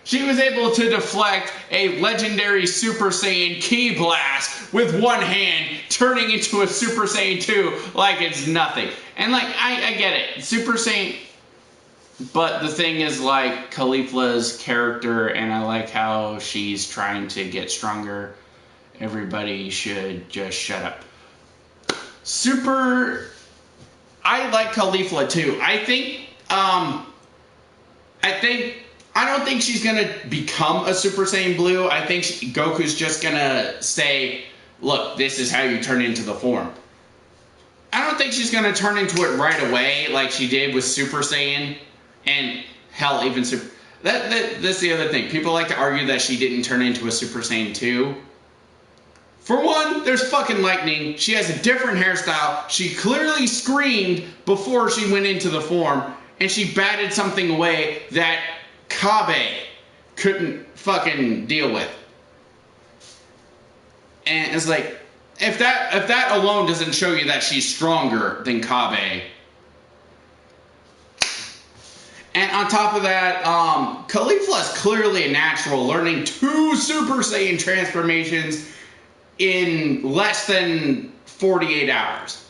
She was able to deflect a legendary Super Saiyan Ki Blast with one hand, turning into a Super Saiyan 2 like it's nothing. And like, I get it. Super Saiyan. But the thing is, like, Caulifla's character, and I like how she's trying to get stronger. Everybody should just shut up. I like Caulifla too. I don't think she's gonna become a Super Saiyan Blue. I think Goku's just gonna say, look, this is how you turn into the form. I don't think she's gonna turn into it right away like she did with Super Saiyan. And hell, even Super... That's the other thing. People like to argue that she didn't turn into a Super Saiyan 2. For one, there's fucking lightning. She has a different hairstyle. She clearly screamed before she went into the form. And she batted something away that Kabe couldn't fucking deal with. And it's like, if that alone doesn't show you that she's stronger than Kabe... And on top of that, Caulifla is clearly a natural, learning 2 Super Saiyan transformations in less than 48 hours.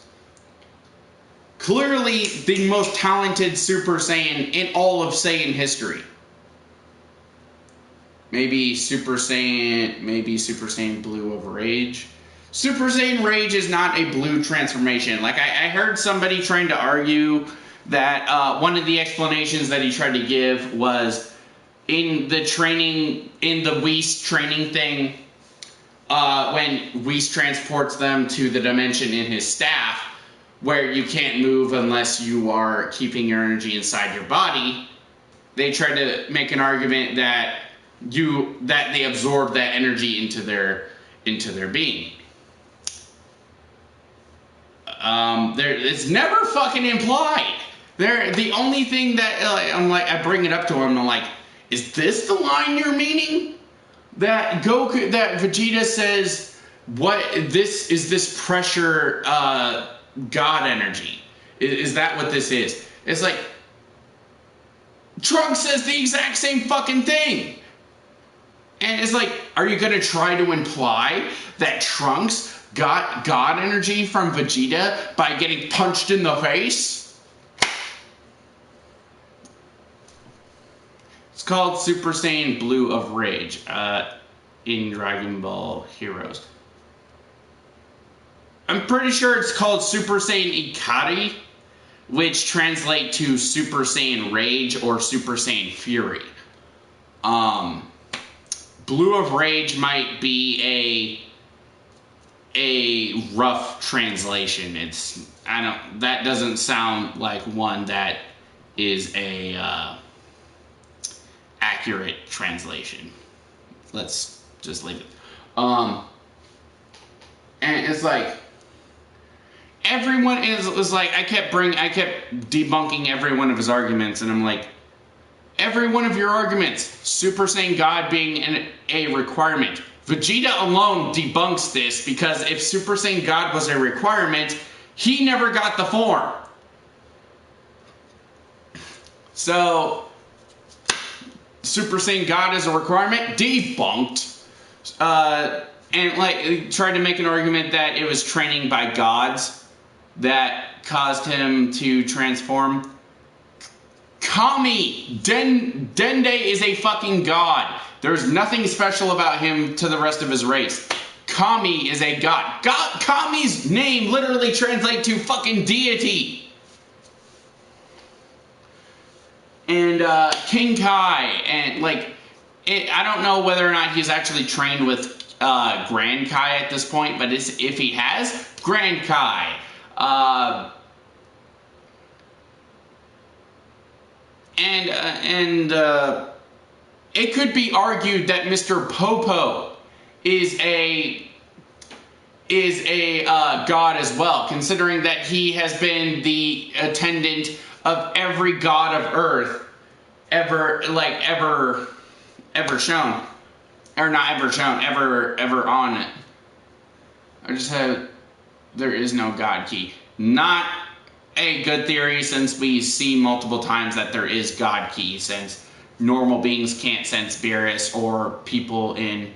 Clearly the most talented Super Saiyan in all of Saiyan history. Maybe Super Saiyan Blue of Rage. Super Saiyan Rage is not a blue transformation. Like, I heard somebody trying to argue that one of the explanations that he tried to give was in the Whis training thing, when Whis transports them to the dimension in his staff, where you can't move unless you are keeping your energy inside your body, they tried to make an argument that they absorb that energy into their being. It's never fucking implied. The only thing that I bring it up to him, I'm like, is this the line you're meaning? That Vegeta says, this pressure God energy? Is that what this is? It's like, Trunks says the exact same fucking thing. And it's like, are you gonna try to imply that Trunks got God energy from Vegeta by getting punched in the face? It's called Super Saiyan Blue of Rage in Dragon Ball Heroes. I'm pretty sure it's called Super Saiyan Ikari, which translate to Super Saiyan Rage or Super Saiyan Fury. Blue of Rage might be a rough translation. That doesn't sound like one that is a accurate translation. Let's just leave it. And it's like, everyone is like, I kept debunking every one of his arguments, and I'm like, every one of your arguments, Super Saiyan God being a requirement. Vegeta alone debunks this, because if Super Saiyan God was a requirement, he never got the form. So, Super Saiyan God is a requirement? Debunked. And like, tried to make an argument that it was training by gods that caused him to transform. Kami! Dende is a fucking god. There's nothing special about him to the rest of his race. Kami is a god. Kami's name literally translates to fucking deity. And King Kai, and like, I don't know whether or not he's actually trained with Grand Kai at this point, but if he has, Grand Kai. It could be argued that Mr. Popo is a god as well, considering that he has been the attendant of every god of Earth ever shown, or not ever shown, ever on it. I just have, there is no God key. Not a good theory, since we see multiple times that there is God key, since normal beings can't sense Beerus, or people in...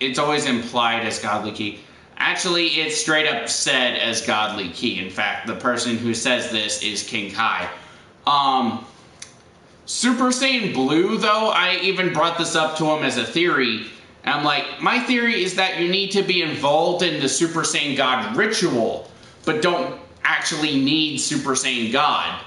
It's always implied as godly key. Actually, it's straight up said as godly key. In fact, the person who says this is King Kai. Super Saiyan Blue, though, I even brought this up to him as a theory. And I'm like, my theory is that you need to be involved in the Super Saiyan God ritual, but don't actually need Super Saiyan God.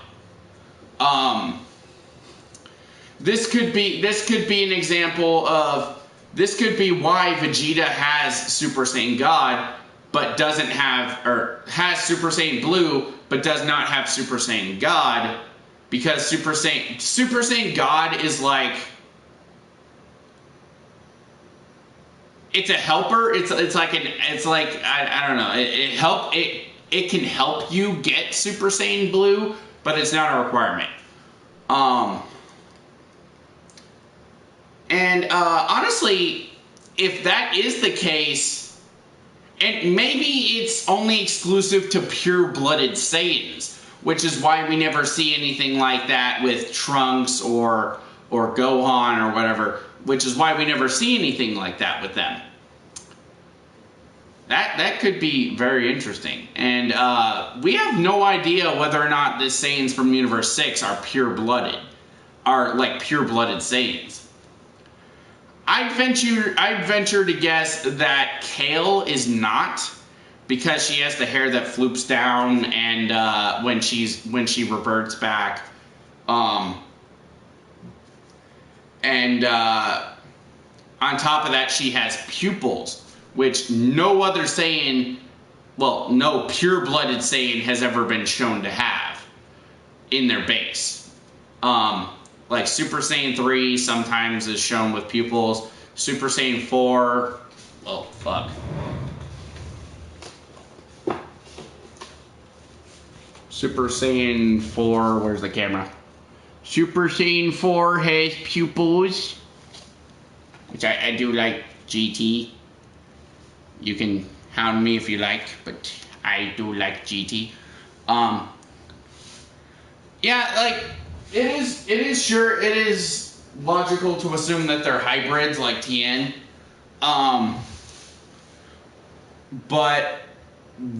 This could be an example of... This could be why Vegeta has Super Saiyan God, but doesn't have... Or has Super Saiyan Blue, but does not have Super Saiyan God. Because Super Saiyan God is like... It's a helper. It's like I don't know. It can help you get Super Saiyan Blue, but it's not a requirement. Honestly, if that is the case, and maybe it's only exclusive to pure-blooded Saiyans, which is why we never see anything like that with Trunks or Gohan or whatever, which is why we never see anything like that with them. That could be very interesting. And we have no idea whether or not the Saiyans from Universe 6 are pure-blooded, are like pure-blooded Saiyans. I'd venture to guess that Kale is not, because she has the hair that floops down, and when she reverts back, on top of that, she has pupils, which no other Saiyan, well, no pure-blooded Saiyan has ever been shown to have in their base. Like Super Saiyan 3 sometimes is shown with pupils. Super Saiyan 4, well, fuck. Super Saiyan 4, where's the camera? Super Saiyan 4 has pupils, which I do like GT. You can hound me if you like, but I do like GT. Yeah, like, it is logical to assume that they're hybrids like Tien. But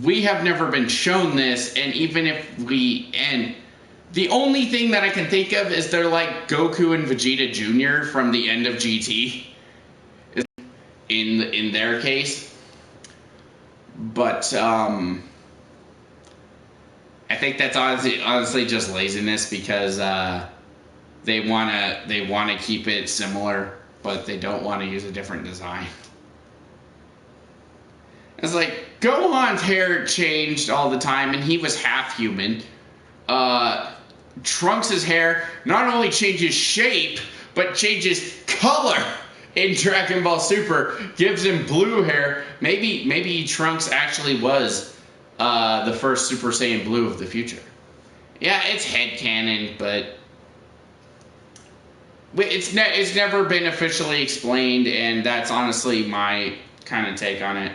we have never been shown this, and even if we... And the only thing that I can think of is they're like Goku and Vegeta Jr. from the end of GT. In their case. But, I think that's honestly just laziness, because they wanna keep it similar, but they don't want to use a different design. It's like Gohan's hair changed all the time, and he was half human. Trunks' hair not only changes shape, but changes color in Dragon Ball Super. Gives him blue hair. Maybe Trunks actually was the first Super Saiyan Blue of the future. Yeah, it's headcanon, but it's never been officially explained, and that's honestly my kind of take on it.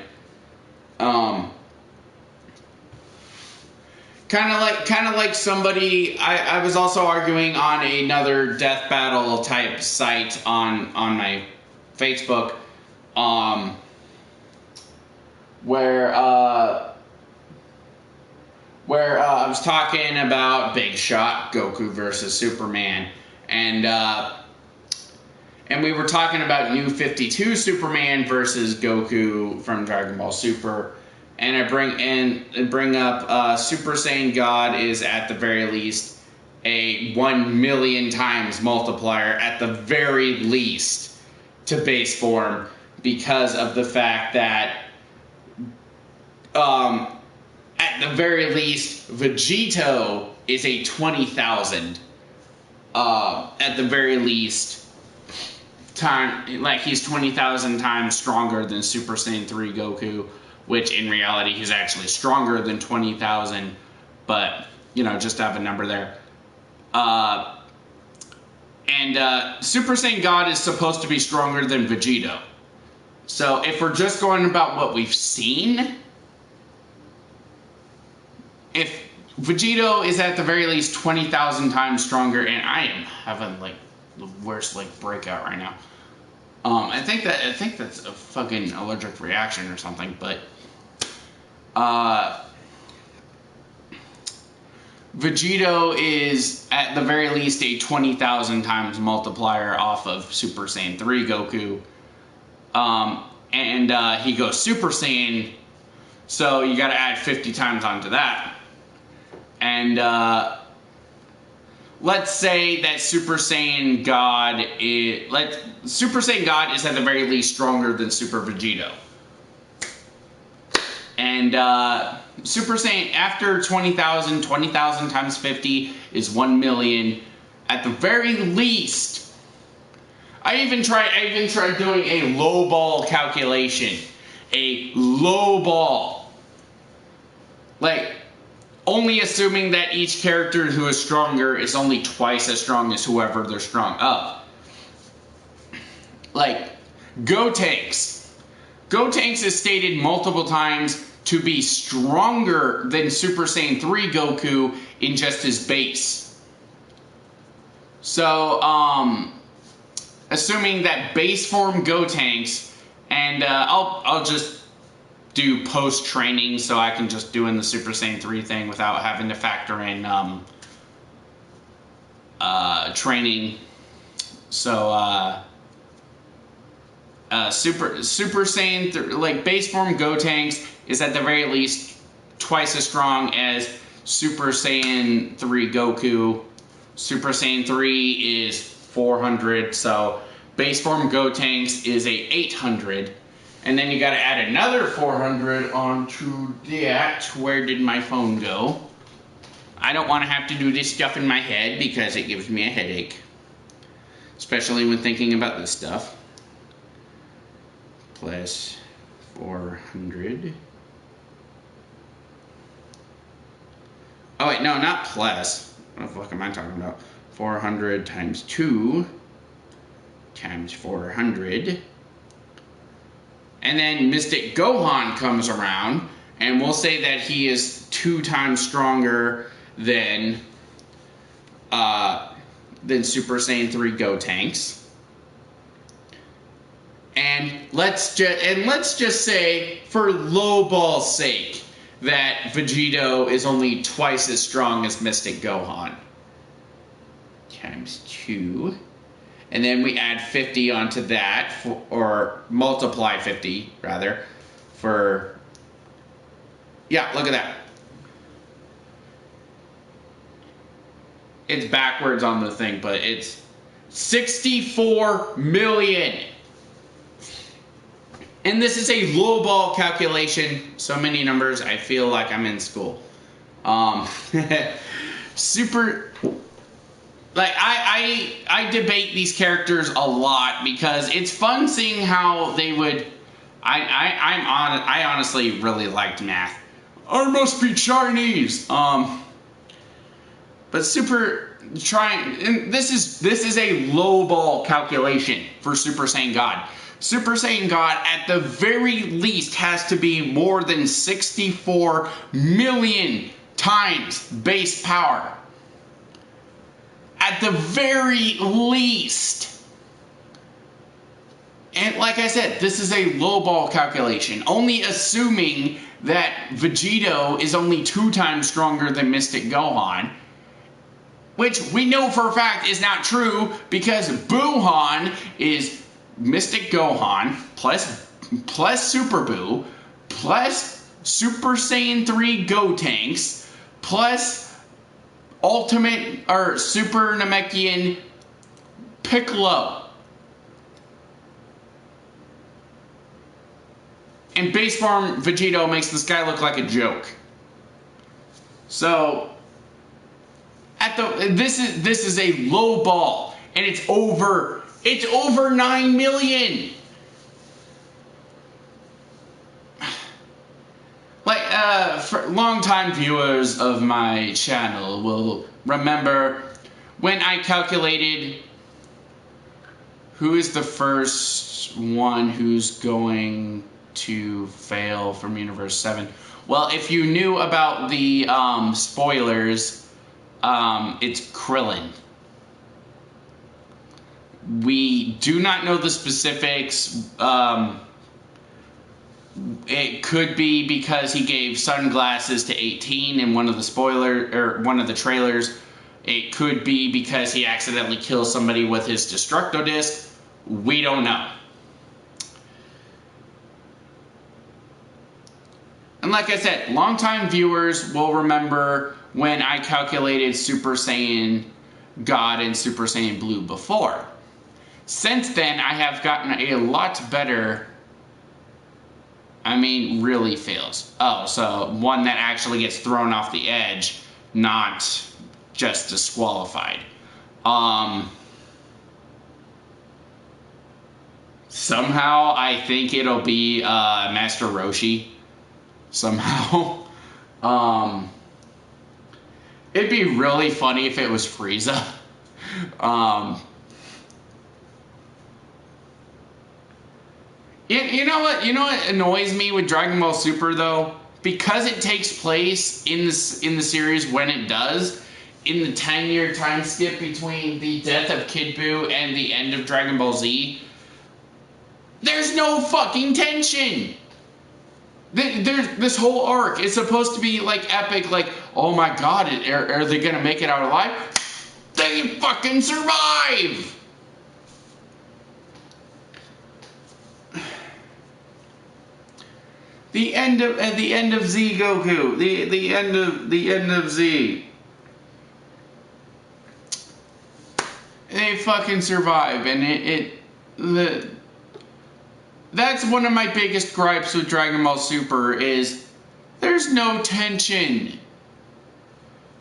Kind of like somebody, I was also arguing on another death battle type site on my Facebook, where I was talking about Big Shot, Goku versus Superman, and we were talking about New 52 Superman versus Goku from Dragon Ball Super, and I bring up Super Saiyan God is at the very least a 1,000,000 times multiplier at the very least to base form, because of the fact that at the very least Vegito is a 20,000 at the very least time, like he's 20,000 times stronger than Super Saiyan 3 Goku, which in reality he's actually stronger than 20,000, but you know, just to have a number there. Super Saiyan God is supposed to be stronger than Vegito. So if we're just going about what we've seen, if Vegito is at the very least 20,000 times stronger, and I am having like the worst like breakout right now. I think that's a fucking allergic reaction or something, but Vegito is at the very least a 20,000 times multiplier off of Super Saiyan 3 Goku. And he goes Super Saiyan, so you gotta add 50 times onto that. And let's say that Super Saiyan God is at the very least stronger than Super Vegito. And Super Saiyan after 20,000 times 50 is 1 million. At the very least, I even tried doing a low ball calculation. A low ball. Like, only assuming that each character who is stronger is only twice as strong as whoever they're strong of. Like, Gotenks. Gotenks is stated multiple times to be stronger than Super Saiyan 3 Goku in just his base. So, assuming that base form Gotenks, and I'll just do post-training so I can just do in the Super Saiyan 3 thing without having to factor in training. So Super Saiyan like base form Gotenks is at the very least twice as strong as Super Saiyan 3 Goku. Super Saiyan 3 is 400, so base form Gotenks is a 800. And then you gotta add another 400 onto that. Where did my phone go? I don't want to have to do this stuff in my head because it gives me a headache. Especially when thinking about this stuff. Plus 400. Oh wait, no, not plus. What the fuck am I talking about? 400 times 2 times 400. And then Mystic Gohan comes around, and we'll say that he is 2 times stronger than Super Saiyan 3 Gotenks. And let's just say, for lowball's sake, that Vegito is only twice as strong as Mystic Gohan. Times 2. And then we add 50 onto that, or multiply 50, rather, for... Yeah, look at that. It's backwards on the thing, but it's 64 million. And this is a lowball calculation. So many numbers, I feel like I'm in school. Super... Like, I debate these characters a lot because it's fun seeing how they would... I honestly really liked math. I must be Chinese. But this is a low ball calculation for Super Saiyan God. Super Saiyan God at the very least has to be more than 64 million times base power. At the very least. And like I said, this is a lowball calculation. Only assuming that Vegito is only 2 times stronger than Mystic Gohan. Which we know for a fact is not true because Buuhan is Mystic Gohan plus Super Buu plus Super Saiyan 3 Gotenks plus Ultimate or Super Namekian Piccolo. And base form Vegito makes this guy look like a joke. So this is a low ball, and it's over 9 million. Like, for longtime viewers of my channel will remember when I calculated Who is the first one who's going to fail from Universe 7? Well, if you knew about the spoilers, it's Krillin. We do not know the specifics. It could be because he gave sunglasses to 18 in one of the trailers. It could be because he accidentally kills somebody with his Destructo Disc. We don't know. And like I said, longtime viewers will remember when I calculated Super Saiyan God and Super Saiyan Blue before. Since then, I have gotten a lot better. I mean, really fails. Oh, so one that actually gets thrown off the edge, not just disqualified. Somehow, I think it'll be Master Roshi. Somehow. It'd be really funny if it was Frieza. You know what? You know what annoys me with Dragon Ball Super though? Because it takes place in the series when it does, in the 10-year time skip between the death of Kid Buu and the end of Dragon Ball Z, there's no fucking tension. There's this whole arc is supposed to be like epic, like, oh my god, are they gonna make it out alive? They fucking survive. The end of Z Goku. The end of Z. They fucking survive, and that's one of my biggest gripes with Dragon Ball Super is there's no tension.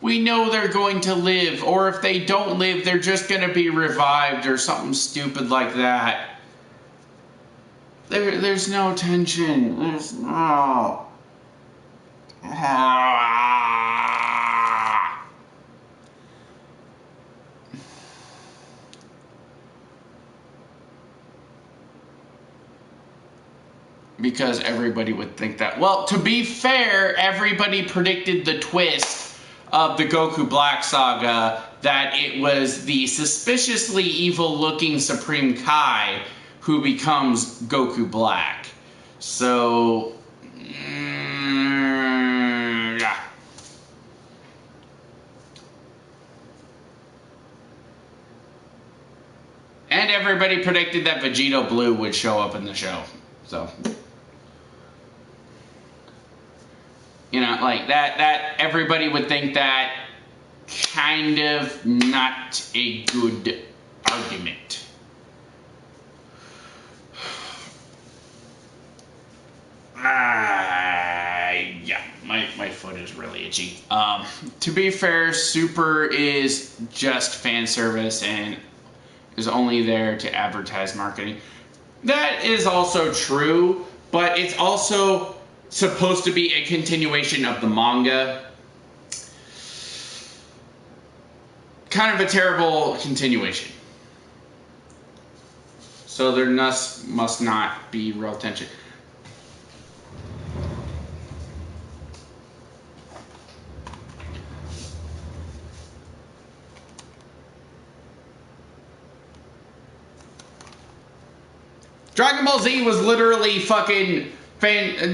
We know they're going to live, or if they don't live, they're just going to be revived or something stupid like that. There's no tension. There's no... Because everybody would think that. Well, to be fair, everybody predicted the twist of the Goku Black saga, that it was the suspiciously evil-looking Supreme Kai who becomes Goku Black. So, yeah. And everybody predicted that Vegito Blue would show up in the show. So, you know, like that everybody would think that kind of not a good argument. Yeah, my foot is really itchy. To be fair, Super is just fan service and is only there to advertise marketing. That is also true, but it's also supposed to be a continuation of the manga. Kind of a terrible continuation. So there must not be real tension. Dragon Ball Z was literally fucking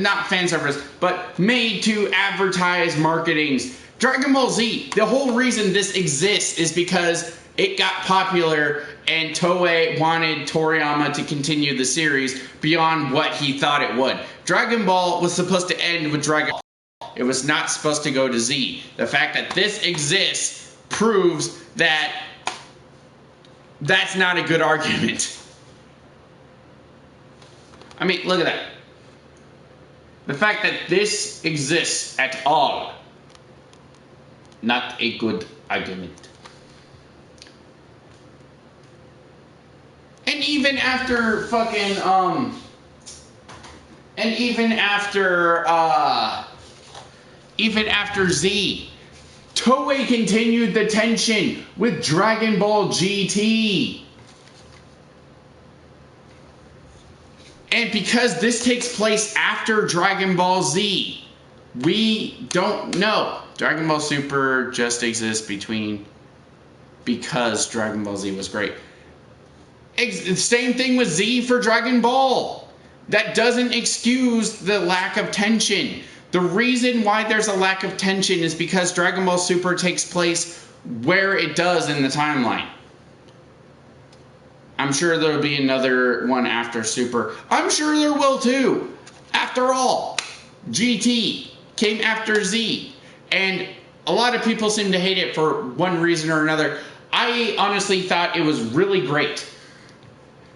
not fan service, but made to advertise marketings. Dragon Ball Z, the whole reason this exists is because it got popular and Toei wanted Toriyama to continue the series beyond what he thought it would. Dragon Ball was supposed to end with Dragon Ball. It was not supposed to go to Z. The fact that this exists proves that that's not a good argument. I mean, look at that. The fact that this exists at all, not a good argument. And even after fucking, and even after Z, Toei continued the tension with Dragon Ball GT. And because this takes place after Dragon Ball Z, we don't know. Dragon Ball Super just exists because Dragon Ball Z was great. Same thing with Z for Dragon Ball. That doesn't excuse the lack of tension. The reason why there's a lack of tension is because Dragon Ball Super takes place where it does in the timeline. I'm sure there'll be another one after Super. I'm sure there will too. After all, GT came after Z. And a lot of people seem to hate it for one reason or another. I honestly thought it was really great.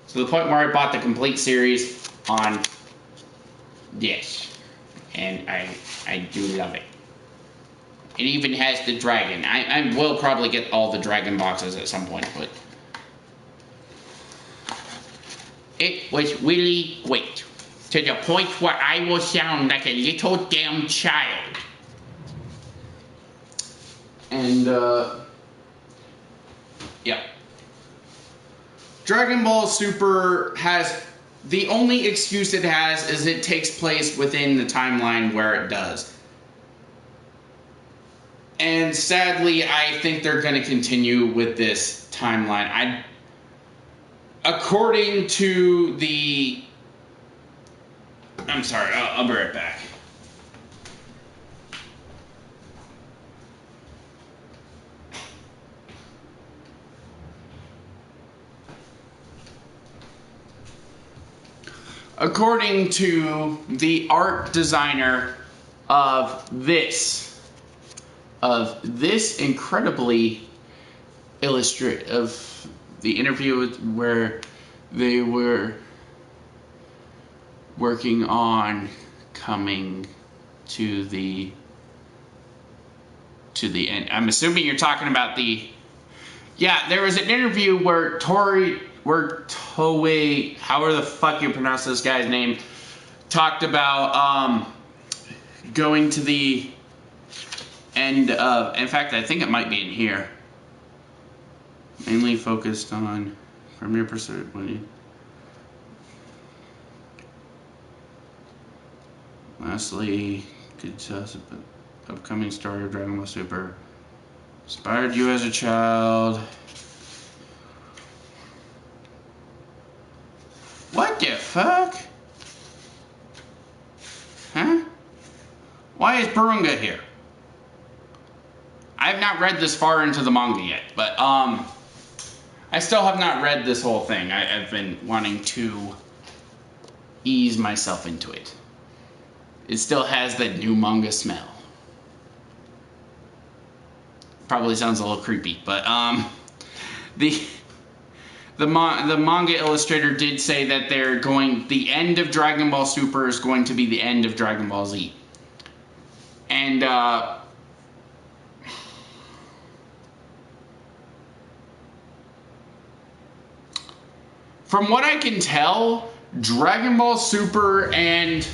To the point where I bought the complete series on this. And I do love it. It even has the dragon. I will probably get all the dragon boxes at some point, but it was really great. To the point where I will sound like a little damn child. And, yeah. Dragon Ball Super has, the only excuse it has is it takes place within the timeline where it does. And sadly, I think they're going to continue with this timeline. According to the... I'm sorry, I'll be right back. According to the art designer of this incredibly of the interview where they were working on coming to the end. I'm assuming you're talking about the... Yeah, there was an interview where Toei, however the fuck you pronounce this guy's name, talked about going to the end of... In fact, I think it might be in here. Mainly focused on Premier Pursuit. Lastly, could tell us about upcoming story of Dragon Ball Super. Inspired you as a child. What the fuck? Huh? Why is Barunga here? I have not read this far into the manga yet, but I still have not read this whole thing. I've been wanting to ease myself into it. It still has that new manga smell. Probably sounds a little creepy, but the manga illustrator did say that the end of Dragon Ball Super is going to be the end of Dragon Ball Z. And from what I can tell, Dragon Ball Super and...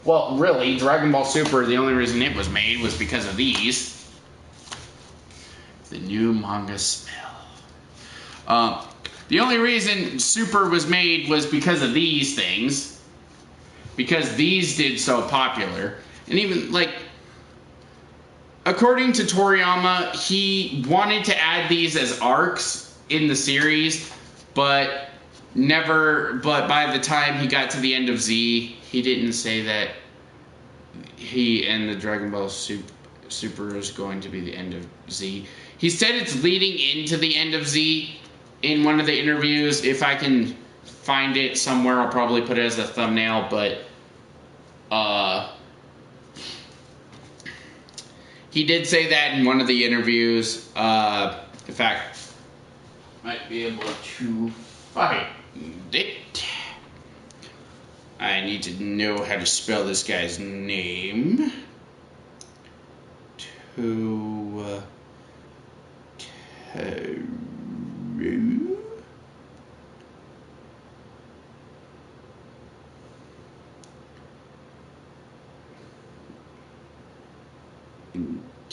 Well, really, Dragon Ball Super, the only reason it was made was because of these. The new manga smell. The only reason Super was made was because of these things. Because these did so popular. And even, like... According to Toriyama, he wanted to add these as arcs in the series, but by the time he got to the end of Z, he didn't say that he and the Dragon Ball Super is going to be the end of Z. He said it's leading into the end of Z in one of the interviews. If I can find it somewhere, I'll probably put it as a thumbnail, but he did say that in one of the interviews. In fact, might be able to find it. I need to know how to spell this guy's name.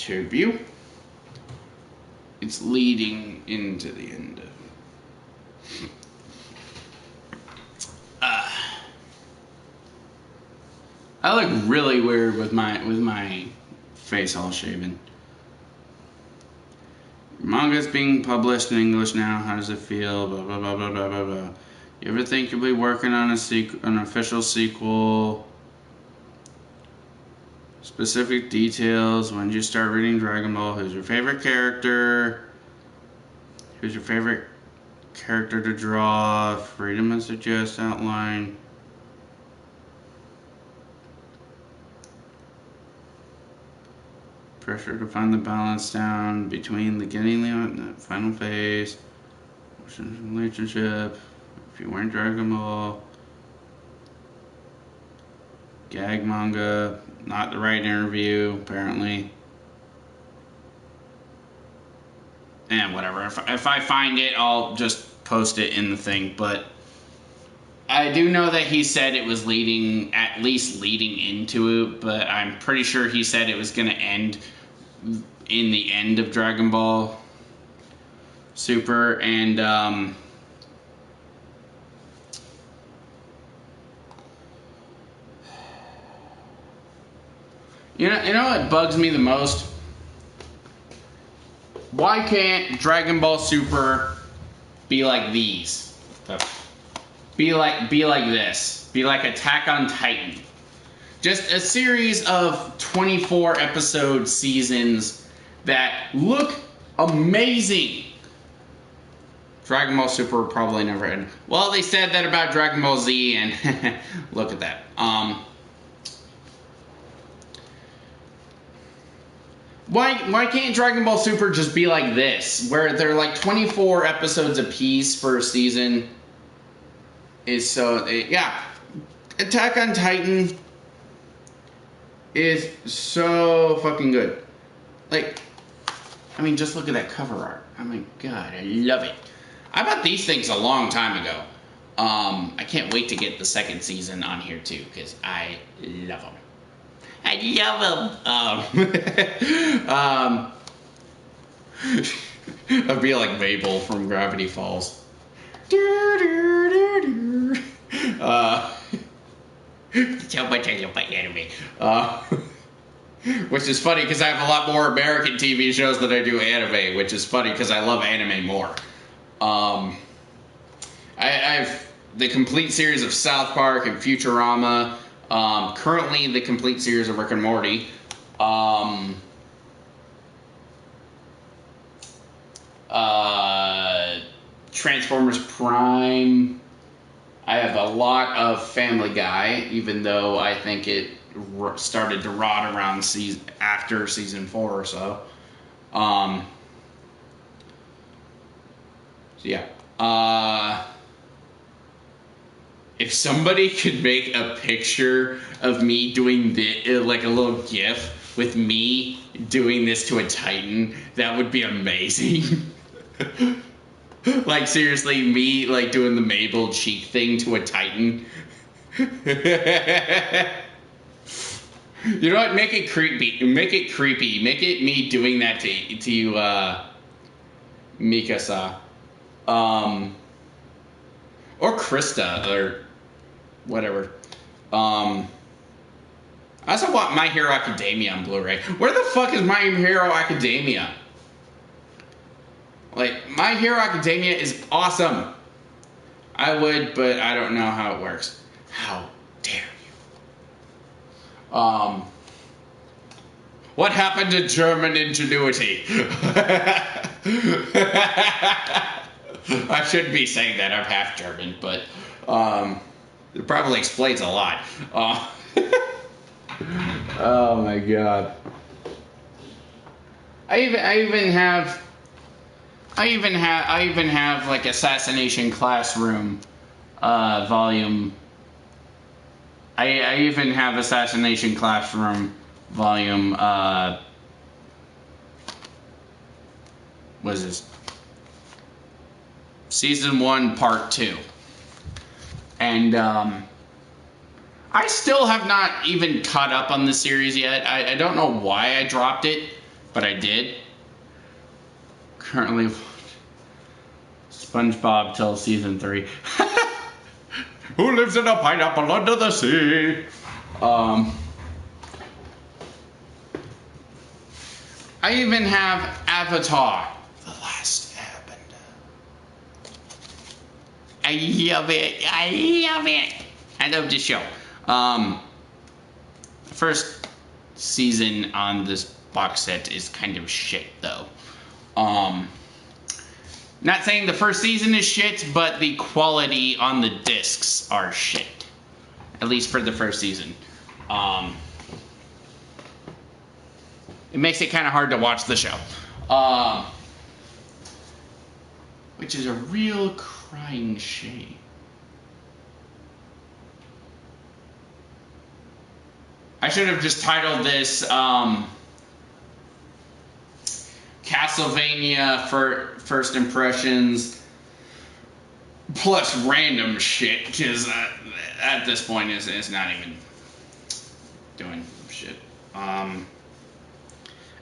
Interview. It's leading into the end of... I look really weird with my face all shaven. Manga's being published in English now. How does it feel? Blah blah blah blah blah blah blah. You ever think you'll be working on an official sequel? Specific details. When did you start reading Dragon Ball? Who's your favorite character? Who's your favorite character to draw? Freedom and suggest outline. Pressure to find the balance down between the getting the final phase. Relationship. If you weren't Dragon Ball. Gag manga. Not the right interview, apparently. And whatever. If I find it, I'll just post it in the thing. But I do know that he said it was at least leading into it. But I'm pretty sure he said it was going to end in the end of Dragon Ball Super. And, you know what bugs me the most? Why can't Dragon Ball Super be like these? Be like this. Be like Attack on Titan. Just a series of 24 episode seasons that look amazing. Dragon Ball Super will probably never end. Well, they said that about Dragon Ball Z, and look at that. Why can't Dragon Ball Super just be like this, where they're like 24 episodes apiece per season? Yeah, Attack on Titan is so fucking good. Like, I mean, just look at that cover art. Oh my god, I love it. I bought these things a long time ago. I can't wait to get the second season on here too, because I love them. I love them. I'd be like Mabel from Gravity Falls. So much I love my anime. Which is funny because I have a lot more American TV shows than I do anime, which is funny because I love anime more. I have the complete series of South Park and Futurama. Currently the complete series of Rick and Morty. Transformers Prime. I have a lot of Family Guy, even though I think it started to rot around after season 4 or so. So yeah. If somebody could make a picture of me doing like a little GIF with me doing this to a Titan, that would be amazing. Like seriously, me like doing the Mabel cheek thing to a Titan. You know what? Make it creepy. Make it creepy. Make it me doing that to Mikasa. Or Krista, or whatever. I also want My Hero Academia on Blu-ray. Where the fuck is My Hero Academia? Like, My Hero Academia is awesome. I would, but I don't know how it works. How dare you? What happened to German ingenuity? I shouldn't be saying that. I'm half German, but it probably explains a lot. Oh my god. I even have like Assassination Classroom volume. I even have Assassination Classroom volume what is this? Season 1, Part 2. And I still have not even caught up on the series yet. I don't know why I dropped it, but I did. Currently, SpongeBob till Season 3. Who lives in a pineapple under the sea? I even have Avatar: The Last Airbender. I love it. I love it. I love this show. First season on this box set is kind of shit, though. Not saying the first season is shit, but the quality on the discs are shit. At least for the first season. It makes it kind of hard to watch the show. Which is a real crying shame. I should have just titled this Castlevania for First Impressions plus random shit, because at this point it's not even doing shit.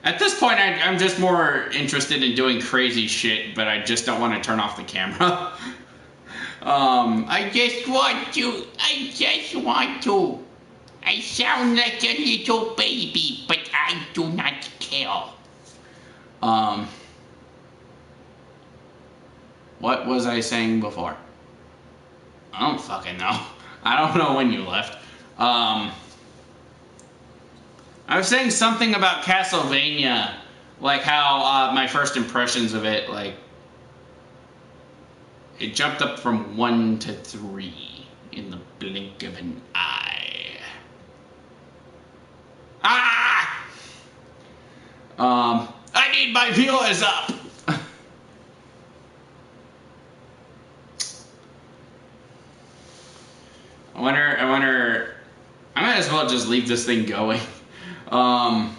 At this point I'm just more interested in doing crazy shit, but I just don't want to turn off the camera. I just want to. I sound like a little baby, but I do not care. What was I saying before? I don't fucking know. I don't know when you left. I was saying something about Castlevania, like how my first impressions of it, like, it jumped up from 1 to 3 in the blink of an eye. I need my viewers up. I wonder, I might as well just leave this thing going. I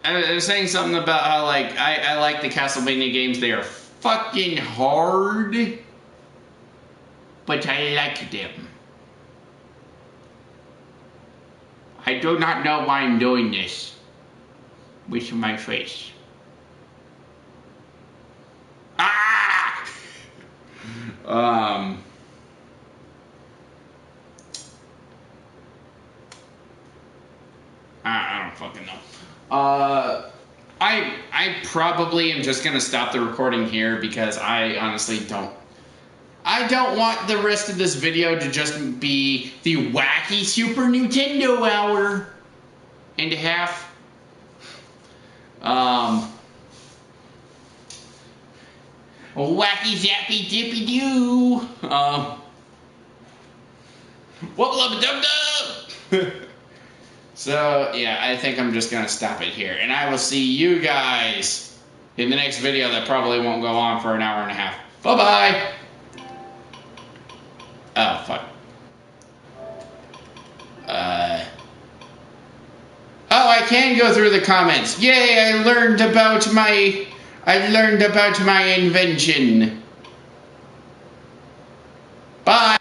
was saying something about how, like, I like the Castlevania games. They are fucking hard, but I like them. I do not know why I'm doing this with my face. I don't fucking know. I probably am just gonna stop the recording here because I honestly don't. I don't want the rest of this video to just be the wacky Super Nintendo hour and a half. Wacky zappy dippy doo. Wubba dub dub. So, yeah, I think I'm just going to stop it here. And I will see you guys in the next video that probably won't go on for an hour and a half. Bye-bye! Oh, fuck. Oh, I can go through the comments. Yay, I learned about my invention. Bye!